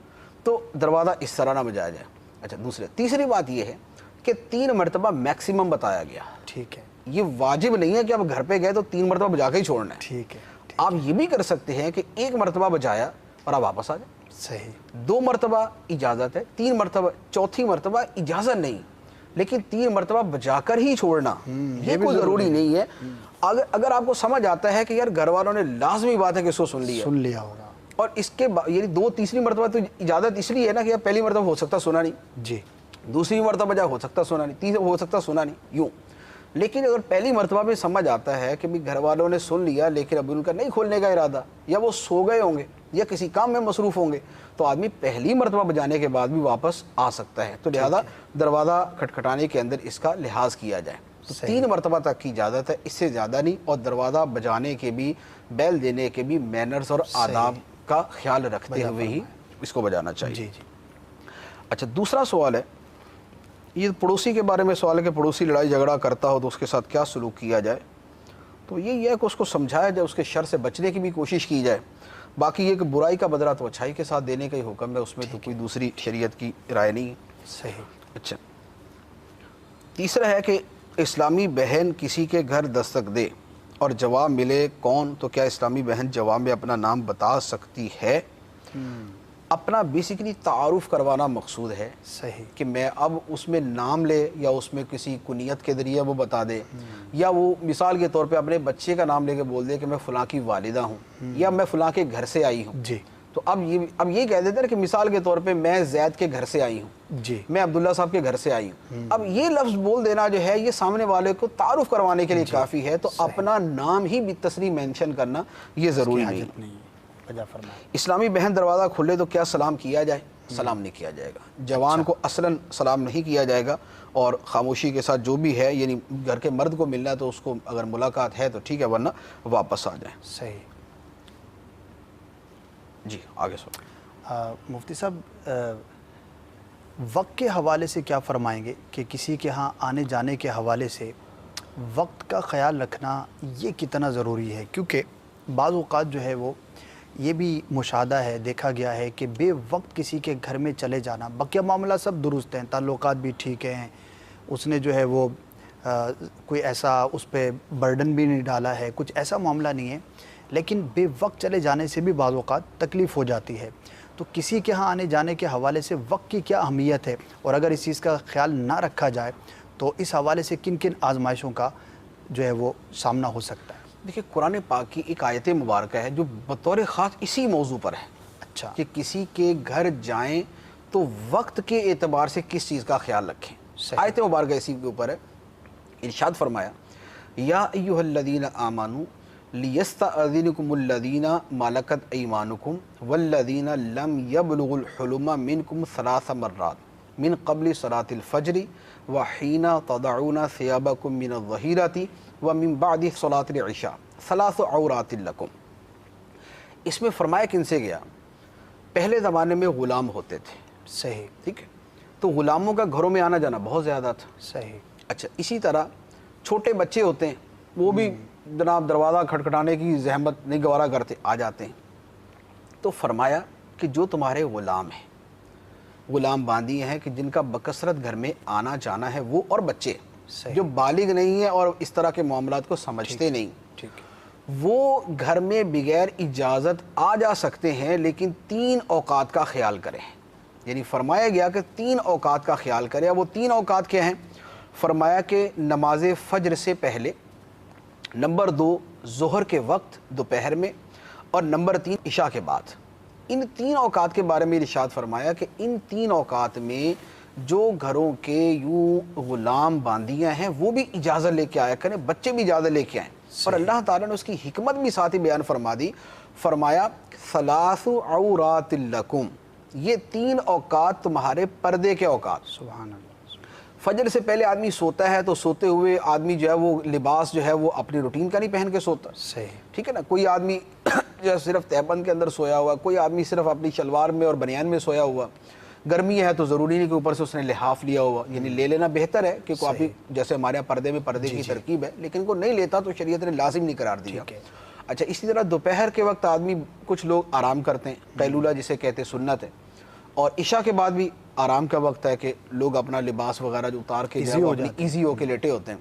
تو دروازہ اس طرح نہ بجایا جائے. اچھا، تیسری بات یہ ہے کہ 3 مرتبہ میکسیمم بتایا گیا. ٹھیک ہے. یہ واجب نہیں ہے کہ آپ گھر پہ گئے تو 3 مرتبہ بجا کے ہی چھوڑنا ہے. ٹھیک ہے. آپ یہ بھی کر سکتے ہیں کہ 1 مرتبہ بجایا اور آپ واپس آ جائیں. صحیح. 2 مرتبہ اجازت ہے, 3 مرتبہ, چوتھی مرتبہ اجازت نہیں, لیکن 3 مرتبہ بجا کر ہی چھوڑنا یہ کوئی ضروری نہیں ہے. اگر آپ کو سمجھ آتا ہے کہ یار گھر والوں نے لازمی بات ہے کہ اس کو سن لیا ہوگا, اور اس کے یعنی 2 تیسری مرتبہ تو اجازت اس لیے ہے نا کہ پہلی مرتبہ ہو سکتا سنا نہیں, جی, دوسری مرتبہ جا ہو سکتا سنا نہیں, تیسری ہو سکتا سنا نہیں, یوں. لیکن اگر پہلی مرتبہ میں سمجھ آتا ہے کہ بھی گھر والوں نے سن لیا لیکن ابھی ان کا نہیں کھولنے کا ارادہ, یا وہ سو گئے ہوں گے یا کسی کام میں مصروف ہوں گے, تو آدمی پہلی مرتبہ بجانے کے بعد بھی واپس آ سکتا ہے. تو لہذا دروازہ کھٹکھٹانے کے اندر اس کا لحاظ کیا جائے. تو 3 مرتبہ تک کی اجازت ہے, اس سے زیادہ نہیں. اور دروازہ بجانے کے بھی, بیل دینے کے بھی مینرز اور آداب کا خیال رکھتے ہوئے ہی اس کو بجانا چاہیے. جی جی. اچھا, دوسرا سوال ہے, یہ پڑوسی کے بارے میں سوال ہے کہ پڑوسی لڑائی جھگڑا کرتا ہو تو اس کے ساتھ کیا سلوک کیا جائے. تو یہ ہے کہ اس کو سمجھایا جائے, اس کے شر سے بچنے کی بھی کوشش کی جائے. باقی یہ کہ برائی کا بدلہ تو اچھائی کے ساتھ دینے کا ہی حکم ہے, اس میں تو کوئی دوسری شریعت کی رائے نہیں ہے. صحیح. اچھا, تیسرا ہے کہ اسلامی بہن کسی کے گھر دستک دے اور جواب ملے کون, تو کیا اسلامی بہن جواب میں اپنا نام بتا سکتی ہے؟ اپنا بیسیکلی تعارف کروانا مقصود ہے. صحیح. کہ میں اب اس میں نام لے یا اس میں کسی کنیت کے ذریعے وہ بتا دے, یا وہ مثال کے طور پہ اپنے بچے کا نام لے کے بول دے کہ میں فلاں کی والدہ ہوں, یا میں فلاں کے گھر سے آئی ہوں. جی. تو اب یہ کہہ دیتے ہیں کہ مثال کے طور پہ میں زید کے گھر سے آئی ہوں, جی, میں عبداللہ صاحب کے گھر سے آئی ہوں. اب یہ لفظ بول دینا جو ہے یہ سامنے والے کو تعارف کروانے کے لیے کافی ہے. تو اپنا نام ہی بالتصریح مینشن کرنا یہ ضروری نہیں. اسلامی بہن دروازہ کھلے تو کیا سلام کیا جائے؟ سلام نہیں کیا جائے گا. جوان کو اصلاً سلام نہیں کیا جائے گا, اور خاموشی کے ساتھ جو بھی ہے, یعنی گھر کے مرد کو ملنا ہے تو اس کو اگر ملاقات ہے تو ٹھیک ہے, ورنہ واپس آ جائیں. صحیح. جی آگے سو. مفتی صاحب, وقت کے حوالے سے کیا فرمائیں گے کہ کسی کے ہاں آنے جانے کے حوالے سے وقت کا خیال رکھنا یہ کتنا ضروری ہے؟ کیونکہ بعض اوقات جو ہے وہ یہ بھی مشاہدہ ہے, دیکھا گیا ہے کہ بے وقت کسی کے گھر میں چلے جانا, بقیہ معاملہ سب درست ہیں, تعلقات بھی ٹھیک ہیں, اس نے جو ہے وہ کوئی ایسا اس پہ برڈن بھی نہیں ڈالا ہے, کچھ ایسا معاملہ نہیں ہے, لیکن بے وقت چلے جانے سے بھی بعض اوقات تکلیف ہو جاتی ہے. تو کسی کے ہاں آنے جانے کے حوالے سے وقت کی کیا اہمیت ہے, اور اگر اس چیز کا خیال نہ رکھا جائے تو اس حوالے سے کن کن آزمائشوں کا جو ہے وہ سامنا ہو سکتا ہے؟ دیکھیں, قرآن پاک کی ایک آیت مبارکہ ہے جو بطور خاص اسی موضوع پر ہے. اچھا. کہ کسی کے گھر جائیں تو وقت کے اعتبار سے کس چیز کا خیال رکھیں. آیت مبارکہ اسی کے اوپر ہے. ارشاد فرمایا, یا ایھا الذین آمنوا لیستأذنکم الذین ملکت ایمانکم والذین لم یبلغوا الحلم منکم 3 مرات من قبل صلاة الفجر وحین تضعون ثیابکم من الظہیرۃ ومن بعد صلاة العشاء 3 عورات لکم. اس میں فرمایا کن سے گیا؟ پہلے زمانے میں غلام ہوتے تھے. صحیح. ٹھیک ہے, تو غلاموں کا گھروں میں آنا جانا بہت زیادہ تھا. صحیح. اچھا, اسی طرح چھوٹے بچے ہوتے ہیں, وہ بھی جناب دروازہ کھٹکھٹانے کی زحمت نہیں گوارا کرتے, آ جاتے ہیں. تو فرمایا کہ جو تمہارے غلام ہیں, غلام باندی ہیں کہ جن کا بکثرت گھر میں آنا جانا ہے, وہ اور بچے جو بالغ نہیں ہیں اور اس طرح کے معاملات کو سمجھتے نہیں, وہ گھر میں بغیر اجازت آ جا سکتے ہیں, لیکن 3 اوقات کا خیال کریں. یعنی فرمایا گیا کہ 3 اوقات کا خیال کریں. وہ 3 اوقات کیا ہیں؟ فرمایا کہ نماز فجر سے پہلے, نمبر 2 ظہر کے وقت دوپہر میں, اور نمبر 3 عشاء کے بعد. ان 3 اوقات کے بارے میں ارشاد فرمایا کہ ان 3 اوقات میں جو گھروں کے یوں غلام باندیاں ہیں وہ بھی اجازت لے کے آیا کریں, بچے بھی اجازت لے کے آئیں. اور اللہ تعالیٰ نے اس کی حکمت بھی ساتھ ہی بیان فرما دی. فرمایا 3 عورات لکم, یہ 3 اوقات تمہارے پردے کے اوقات. سبحان اللہ. فجر سے پہلے آدمی سوتا ہے تو سوتے ہوئے آدمی جو ہے وہ لباس جو ہے وہ اپنی روٹین کا نہیں پہن کے سوتا. صحیح. ٹھیک ہے نا, کوئی آدمی جو ہے صرف تہبند کے اندر سویا ہوا, کوئی آدمی صرف اپنی شلوار میں اور بنیان میں سویا ہوا. گرمی ہے تو ضروری نہیں کہ اوپر سے اس نے لحاف لیا ہوا, یعنی لے لینا بہتر ہے کہ کوئی جیسے ہمارے یہاں پردے میں پردے کی ترکیب ہے, لیکن کو نہیں لیتا تو شریعت نے لازم نہیں قرار دیا. اچھا, اسی طرح دوپہر کے وقت آدمی کچھ لوگ آرام کرتے ہیں, قیلولہ جسے کہتے ہیں, سنت ہے. اور عشاء کے بعد بھی آرام کا وقت ہے کہ لوگ اپنا لباس وغیرہ جو اتار کے ایزی ہو کے لیٹے ہوتے ہیں.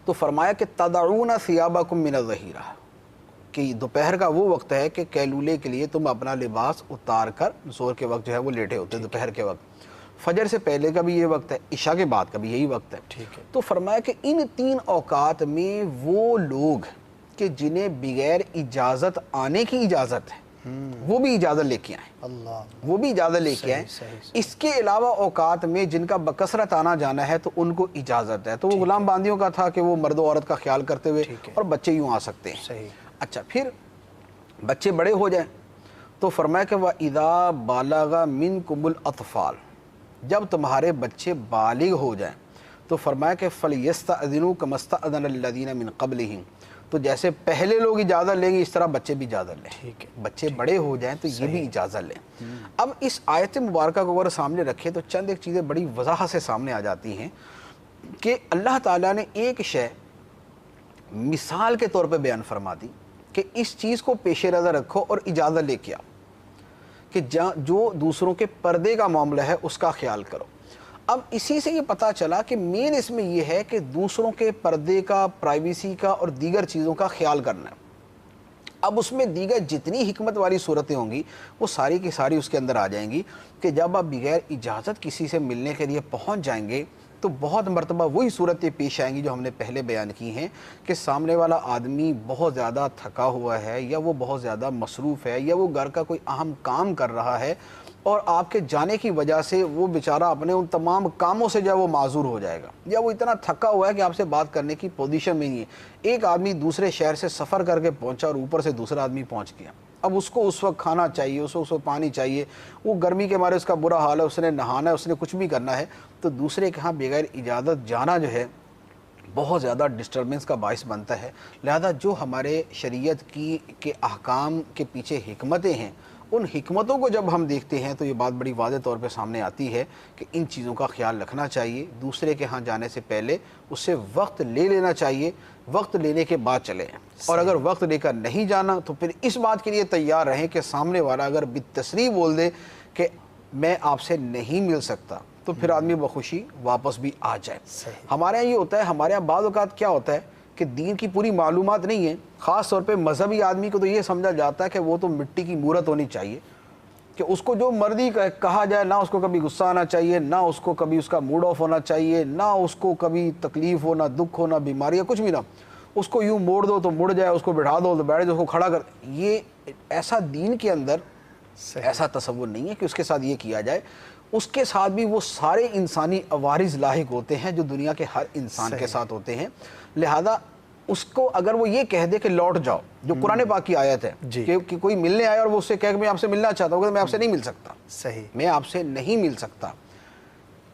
تو فرمایا کہ تضعون ثیابکم من الظہیرہ, کہ دوپہر کا وہ وقت ہے کہ قیلولے کے لیے تم اپنا لباس اتار کر زور کے وقت جو ہے وہ لیٹے ہوتے ہیں دوپہر کے وقت. فجر سے پہلے کا بھی یہ وقت ہے, عشاء کے بعد کا بھی یہی وقت ہے. ٹھیک ہے. تو فرمایا کہ ان 3 اوقات میں وہ لوگ کہ جنہیں بغیر اجازت آنے کی اجازت ہے وہ بھی اجازت لے کے آئیں, اللہ وہ بھی اجازت لے کے آئیں. اس کے علاوہ اوقات میں جن کا بکثرت آنا جانا ہے تو ان کو اجازت ہے. تو وہ غلام باندیوں کا تھا کہ وہ مرد و عورت کا خیال کرتے ہوئے اور بچے یوں آ سکتے ہیں. صحیح. اچھا, پھر بچے بڑے ہو جائیں تو فرمایا کہ وَإِذَا بَالَغَ مِنْكُمُ الْأَطْفَالُ, جب تمہارے بچے بالغ ہو جائیں تو فرمایا کہ فَلْيَسْتَأْذِنُوا كَمَا اسْتَأْذَنَ الَّذِينَ مِنْ قَبْلِهِمْ, تو جیسے پہلے لوگ اجازت لیں گے اس طرح بچے بھی اجازت لیں. ٹھیک ہے. بچے بڑے ہو جائیں تو یہ بھی اجازت لیں. اب اس آیت مبارکہ کو اگر سامنے رکھیں تو چند ایک چیزیں بڑی وضاحت سے سامنے آ جاتی ہیں کہ اللہ تعالیٰ نے ایک شے مثال کے طور پہ بیان فرما دی کہ اس چیز کو پیش نظر رکھو اور اجازت لے کے آؤ کہ جو دوسروں کے پردے کا معاملہ ہے اس کا خیال کرو. اب اسی سے یہ پتہ چلا کہ مین اس میں یہ ہے کہ دوسروں کے پردے کا, پرائیویسی کا اور دیگر چیزوں کا خیال کرنا ہے. اب اس میں دیگر جتنی حکمت والی صورتیں ہوں گی وہ ساری کی ساری اس کے اندر آ جائیں گی کہ جب آپ بغیر اجازت کسی سے ملنے کے لیے پہنچ جائیں گے تو بہت مرتبہ وہی صورتیں پیش آئیں گی جو ہم نے پہلے بیان کی ہیں کہ سامنے والا آدمی بہت زیادہ تھکا ہوا ہے یا وہ بہت زیادہ مصروف ہے یا وہ گھر کا کوئی اہم کام کر رہا ہے اور آپ کے جانے کی وجہ سے وہ بیچارہ اپنے ان تمام کاموں سے جو ہے وہ معذور ہو جائے گا یا وہ اتنا تھکا ہوا ہے کہ آپ سے بات کرنے کی پوزیشن میں نہیں ہے. ایک آدمی دوسرے شہر سے سفر کر کے پہنچا اور اوپر سے دوسرا آدمی پہنچ گیا. اب اس کو اس وقت کھانا چاہیے, اس کو پانی چاہیے, وہ گرمی کے مارے اس کا برا حال ہے, اس نے نہانا ہے, اس نے کچھ بھی کرنا ہے, تو دوسرے کے ہاں بغیر اجازت جانا جو ہے بہت زیادہ ڈسٹربنس کا باعث بنتا ہے. لہذا جو ہمارے شریعت کے احکام کے پیچھے حکمتیں ہیں ان حکمتوں کو جب ہم دیکھتے ہیں تو یہ بات بڑی واضح طور پہ سامنے آتی ہے کہ ان چیزوں کا خیال رکھنا چاہیے. دوسرے کے ہاں جانے سے پہلے اس سے وقت لے لینا چاہیے, وقت لینے کے بعد چلیں, اور اگر وقت لے کر نہیں جانا تو پھر اس بات کے لیے تیار رہیں کہ سامنے والا اگر بالتصریح بول دے کہ میں آپ سے نہیں مل سکتا تو پھر آدمی بخوشی واپس بھی آ جائے. ہمارے یہاں یہ ہوتا ہے, ہمارے یہاں بعض اوقات کیا ہوتا ہے کہ دین کی پوری معلومات نہیں ہے, خاص طور پہ مذہبی آدمی کو تو یہ سمجھا جاتا ہے کہ وہ تو مٹی کی مورت ہونی چاہیے کہ اس کو جو مرضی کہا جائے, نہ اس کو کبھی غصہ آنا چاہیے, نہ اس کو کبھی اس کا موڈ آف ہونا چاہیے, نہ اس کو کبھی تکلیف ہو, نہ دکھ ہو, نہ بیماری یا کچھ بھی نہ. اس کو یوں موڑ دو تو مڑ جائے, اس کو بٹھا دو تو بیٹھ جائے, اس کو کھڑا کر. یہ ایسا دین کے اندر ایسا تصور نہیں ہے کہ اس کے ساتھ یہ کیا جائے. اس کے ساتھ بھی وہ سارے انسانی عوارض لاحق ہوتے ہیں جو دنیا کے ہر انسان کے ساتھ ہوتے ہیں. لہذا اس کو اگر وہ یہ کہہ دے کہ لوٹ جاؤ, جو قرآن پاک کی آیت ہے کہ کوئی ملنے آیا اور وہ اس سے کہے کہ میں آپ سے ملنا چاہتا ہوں, میں آپ سے نہیں مل سکتا, صحیح, میں آپ سے نہیں مل سکتا,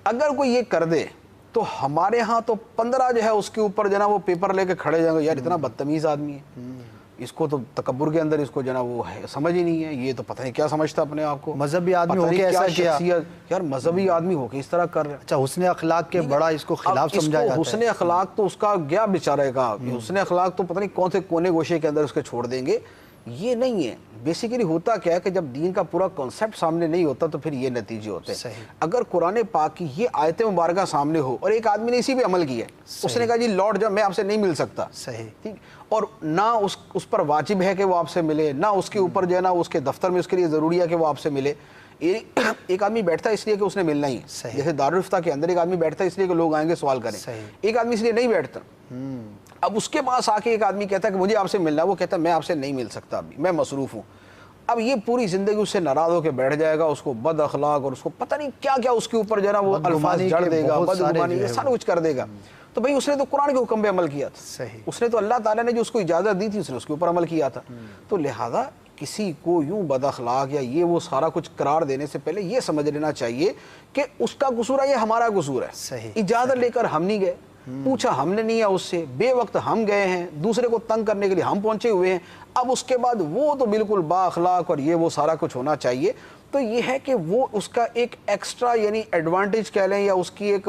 اگر کوئی یہ کر دے تو ہمارے ہاں تو 15 جو ہے اس کے اوپر جو ہے نا وہ پیپر لے کے کھڑے جائیں گے, یار اتنا بدتمیز آدمی ہے, اس کو تو تکبر کے اندر اس کو جو ہے نا وہ سمجھ ہی نہیں ہے, یہ تو پتہ نہیں کیا سمجھتا اپنے آپ کو, مذہبی آدمی ہو کے ایسا کیا, یار مذہبی آدمی ہو کے اس طرح کر رہے ہیں. اچھا, حسن اخلاق کے بڑا اس کو خلاف سمجھا جاتا ہے. حسن اخلاق تو اس کا گیا بیچارے کا, حسن اخلاق تو پتہ نہیں کون سے کونے گوشے کے اندر اس کے چھوڑ دیں گے. یہ نہیں ہے. بیسیکلی ہوتا کیا ہے کہ جب دین کا پورا کنسیپٹ سامنے نہیں ہوتا تو پھر یہ نتیجے ہوتے ہیں. اگر قرآن پاک کی یہ آیت مبارکہ سامنے ہو اور ایک آدمی نے اسی پہ عمل کیا ہے, اس نے کہا جی لوٹ جاؤ, میں آپ سے نہیں مل سکتا, صحیح, ٹھیک, اور نہ اس پر واجب ہے کہ وہ آپ سے ملے, نہ اس کے اوپر جو ہے نا اس کے دفتر میں اس کے لیے ضروری ہے کہ وہ آپ سے ملے. ایک آدمی بیٹھتا ہے اس لیے کہ اس نے ملنا ہی ہے, جیسے دارالفتہ کے اندر ایک آدمی بیٹھتا ہے اس لیے کہ لوگ آئیں گے سوال کریں, ایک آدمی اس لیے نہیں بیٹھتا. اب اس کے پاس آ کے ایک آدمی کہتا ہے کہ مجھے آپ سے ملنا ہے, وہ کہتا ہے میں آپ سے نہیں مل سکتا, ابھی میں مصروف ہوں. اب یہ پوری زندگی اس سے ناراض ہو کے بیٹھ جائے گا, اس کو بد اخلاق اور اس کو پتہ نہیں کیا کیا اس کے اوپر جو ہے نا وہ الفاظ جڑ دے گا, بدگمانی, یہ سارا کچھ کر دے گا. تو بھائی اس نے تو قرآن کے حکم پہ عمل کیا تھا, اس نے تو اللہ تعالیٰ نے جو اس کو اجازت دی تھی اس نے اس کے اوپر عمل کیا تھا. تو لہذا کسی کو یوں بد اخلاق یا یہ وہ سارا کچھ قرار دینے سے پہلے یہ سمجھ لینا چاہیے کہ اس کا قصور ہے یا ہمارا قصور ہے. اجازت لے کر ہم نہیں گئے, پوچھا ہم نے نہیں ہے اس سے, بے وقت ہم گئے ہیں, دوسرے کو تنگ کرنے کے لیے ہم پہنچے ہوئے ہیں. اب اس کے بعد وہ تو بالکل با اخلاق اور یہ وہ سارا کچھ ہونا چاہیے. تو یہ ہے کہ وہ اس کا ایک ایکسٹرا یعنی ایڈوانٹیج کہہ لیں یا اس کی ایک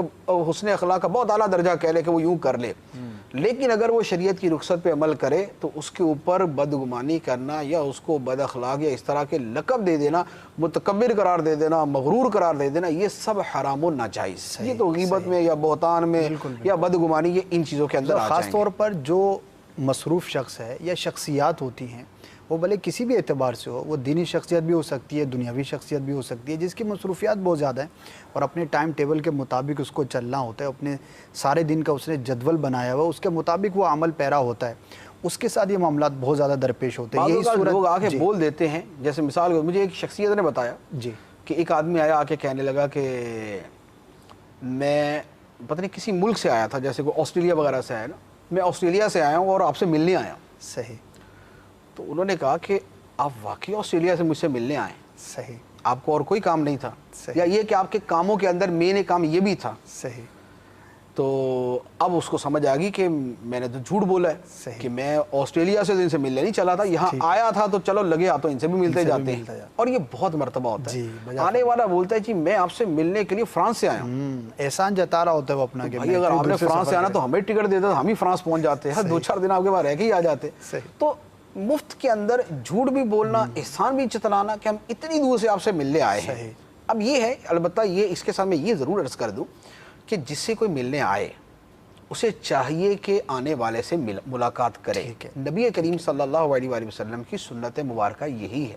حسن اخلاق کا بہت اعلیٰ درجہ کہہ لیں کہ وہ یوں کر لے. لیکن اگر وہ شریعت کی رخصت پہ عمل کرے تو اس کے اوپر بدگمانی کرنا یا اس کو بد اخلاق یا اس طرح کے لقب دے دینا, متکبر قرار دے دینا, مغرور قرار دے دینا, یہ سب حرام و ناجائز. یہ تو غیبت میں یا بہتان میں یا بدگمانی, یہ ان چیزوں کے اندر خاص طور پر جو مصروف شخص ہے یا شخصیات ہوتی ہیں وہ بھلے کسی بھی اعتبار سے ہو، وہ دینی شخصیت بھی ہو سکتی ہے، دنیاوی شخصیت بھی ہو سکتی ہے، جس کی مصروفیات بہت زیادہ ہیں اور اپنے ٹائم ٹیبل کے مطابق اس کو چلنا ہوتا ہے، اپنے سارے دن کا اس نے جدول بنایا ہوا، اس کے مطابق وہ عمل پیرا ہوتا ہے، اس کے ساتھ یہ معاملات بہت زیادہ درپیش ہوتے ہیں۔ یہی صورت لوگ آ کے بول دیتے ہیں، جیسے مثال مجھے ایک شخصیت نے بتایا جی کہ ایک آدمی آیا آ کے کہنے لگا کہ میں پتہ نہیں کسی ملک سے آیا تھا، جیسے کوئی آسٹریلیا وغیرہ سے آیا نا، میں آسٹریلیا سے آیا ہوں اور آپ سے ملنے آیا ہوں۔ صحیح۔ تو انہوں نے کہا کہ آپ واقعی آسٹریلیا سے مجھ سے ملنے آئے؟ صحیح۔ آپ کو اور کوئی کام نہیں تھا؟ صحیح۔ یا یہ کہ آپ کے کاموں کے اندر مین کام یہ بھی تھا؟ صحیح۔ تو اب اس کو سمجھ آ گئی کہ میں نے تو جھوٹ بولا ہے صحیح۔ کہ میں آسٹریلیا سے ان سے ملنے نہیں چلا تھا، یہاں آیا تھا تو چلو لگے تو ان سے بھی ملتے جاتے ہیں، اور یہ بہت مرتبہ ہوتا ہے۔ آنے والا بولتا ہے جی میں آپ سے ملنے کے لیے فرانس سے آیا ہوں، احسان جتا رہا ہوتا ہے وہ اپنا کہ بھائی اگر آپ نے فرانس سے آنا تو ہمیں ٹکٹ دیتے تو ہم ہی فرانس پہنچ جاتے ہیں، 2-4 دن آپ کے بعد رہ کے ہی آ جاتے۔ تو مفت کے اندر جھوٹ بھی بولنا، احسان بھی جتلانا کہ ہم اتنی دور سے آپ سے ملنے آئے ہیں۔ اب یہ ہے، البتہ یہ اس کے ساتھ میں یہ ضرور عرض کر دوں کہ جس سے کوئی ملنے آئے اسے چاہیے کہ آنے والے سے ملاقات کرے۔ نبی کریم صلی اللہ علیہ وآلہ وسلم کی سنت مبارکہ یہی ہے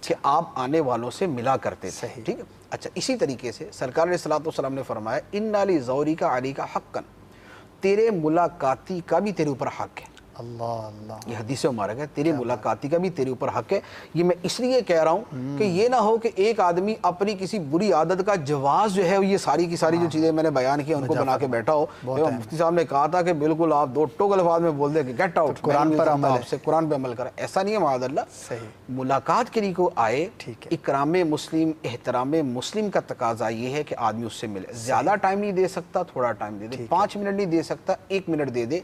کہ آپ آنے والوں سے ملا کرتے تھے، ٹھیک ہے۔ اچھا، اسی طریقے سے سرکار علیہ الصلوۃ والسلام نے فرمایا اِنَّ لِزَوْرِكَ عَلَيْكَ حَقًّا، تیرے ملاقاتی کا بھی تیرے اوپر حق ہے۔ اللہ اللہ، یہ حدیث مبارک ہے، تیرے ملاقاتی کا بھی تیرے اوپر حق ہے۔ یہ میں اس لیے کہہ رہا ہوں کہ یہ نہ ہو کہ ایک آدمی اپنی کسی بری عادت کا جواز جو ہے یہ ساری کی ساری جو چیزیں میں نے بیان کی ان کو بنا کے بیٹھا ہو۔ مفتی صاحب نے کہا تھا کہ بالکل آپ 2 ٹوک الفاظ میں بول دیں کہ گیٹ آؤٹ، قرآن پر عمل ہے، قرآن پہ عمل کریں، ایسا نہیں ہے معاذ اللہ۔ ملاقات کے لیے کو آئے، اکرام مسلم، احترام مسلم کا تقاضا یہ ہے کہ آدمی اس سے ملے، زیادہ ٹائم نہیں دے سکتا، تھوڑا ٹائم دے دے، 5 منٹ نہیں دے سکتا، 1 منٹ دے دے۔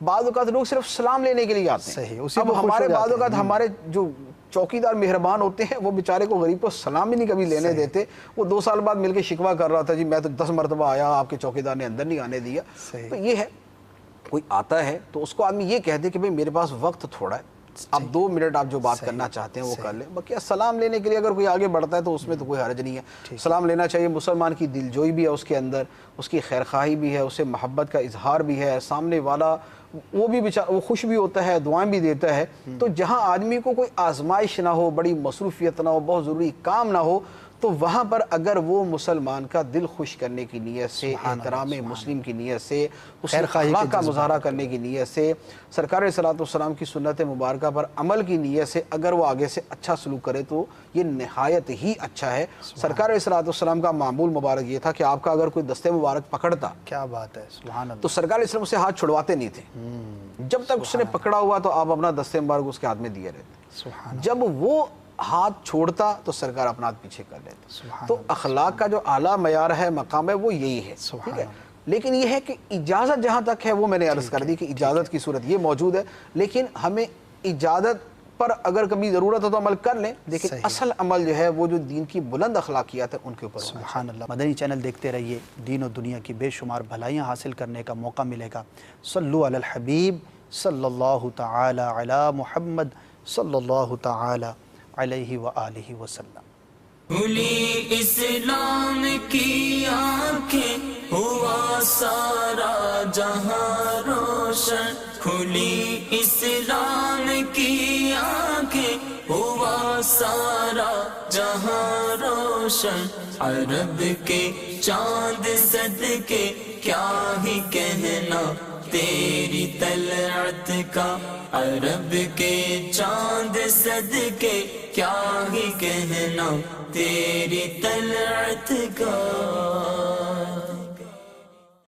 بعض اوقات لوگ صرف سلام لینے کے لیے آتے ہیں، اب ہمارے بعض اوقات ہمارے جو چوکیدار مہربان ہوتے ہیں وہ بیچارے کو غریب کو سلام بھی نہیں کبھی لینے دیتے۔ وہ 2 سال بعد مل کے شکوہ کر رہا تھا جی میں تو 10 مرتبہ آیا، آپ کے چوکیدار نے اندر نہیں آنے دیا۔ تو یہ ہے، کوئی آتا ہے تو اس کو آدمی یہ کہہ دے کہ بھئی میرے پاس وقت تھوڑا ہے، اب 2 منٹ آپ جو بات کرنا چاہتے ہیں وہ کر لیں۔ باقی سلام لینے کے لیے اگر کوئی آگے بڑھتا ہے تو اس میں تو کوئی حرج نہیں ہے، سلام لینا چاہیے۔ مسلمان کی دلجوئی بھی ہے اس کے اندر، اس کی خیرخواہی بھی ہے، اسے محبت کا اظہار بھی ہے، سامنے والا وہ بھی وہ خوش بھی ہوتا ہے، دعائیں بھی دیتا ہے۔ تو جہاں آدمی کو کوئی آزمائش نہ ہو، بڑی مصروفیت نہ ہو، بہت ضروری کام نہ ہو، تو وہاں پر اگر وہ مسلمان کا دل خوش کرنے کی نیت سے، احترام مسلم کی نیت سے، اس اخلاق کا مظاہرہ کرنے کی نیت سے، سرکار علیہ الصلوۃ والسلام کی سنت مبارکہ پر عمل کی نیت سے اگر وہ آگے سے اچھا سلوک کرے تو یہ نہایت ہی اچھا ہے۔ سرکار علیہ الصلوۃ والسلام کا معمول مبارک یہ تھا کہ آپ کا اگر کوئی دستے مبارک پکڑتا، کیا بات ہے، سبحان اللہ، تو سرکار علیہ السلام سے ہاتھ چھڑواتے نہیں تھے، جب تک اس نے پکڑا ہوا تو آپ اپنا دستے مبارک اس کے ہاتھ میں دیے رہتے، جب وہ ہاتھ چھوڑتا تو سرکار اپنا ہاتھ پیچھے کر لیتے۔ تو اخلاق کا جو اعلیٰ معیار ہے، مقام ہے، وہ یہی ہے، ٹھیک ہے۔ لیکن یہ ہے کہ اجازت جہاں تک ہے وہ میں نے عرض کر دی کہ اجازت کی صورت یہ موجود ہے، لیکن ہمیں اجازت پر اگر کبھی ضرورت ہو تو عمل کر لیں، لیکن اصل عمل جو ہے وہ جو دین کی بلند اخلاقیات ہیں ان کے اوپر ہونا۔ سبحان اللہ۔ مدنی چینل دیکھتے رہیے، دین و دنیا کی بے شمار بھلائیاں حاصل کرنے کا موقع ملے گا۔ صلو علی الحبیب صلی اللہ تعالی علی محمد صلی اللہ تعالی علیہ وآلہ وسلم۔ کھلی اسلام کی آنکھیں، ہوا سارا جہاں روشن، کھلی اسلام کی آنکھیں، ہوا سارا جہاں روشن، عرب کے چاند صدقے کیا ہی کہنا تیری طلعت کا، عرب کے چاند صدقے کیا ہی کہنا تیری طلعت کا۔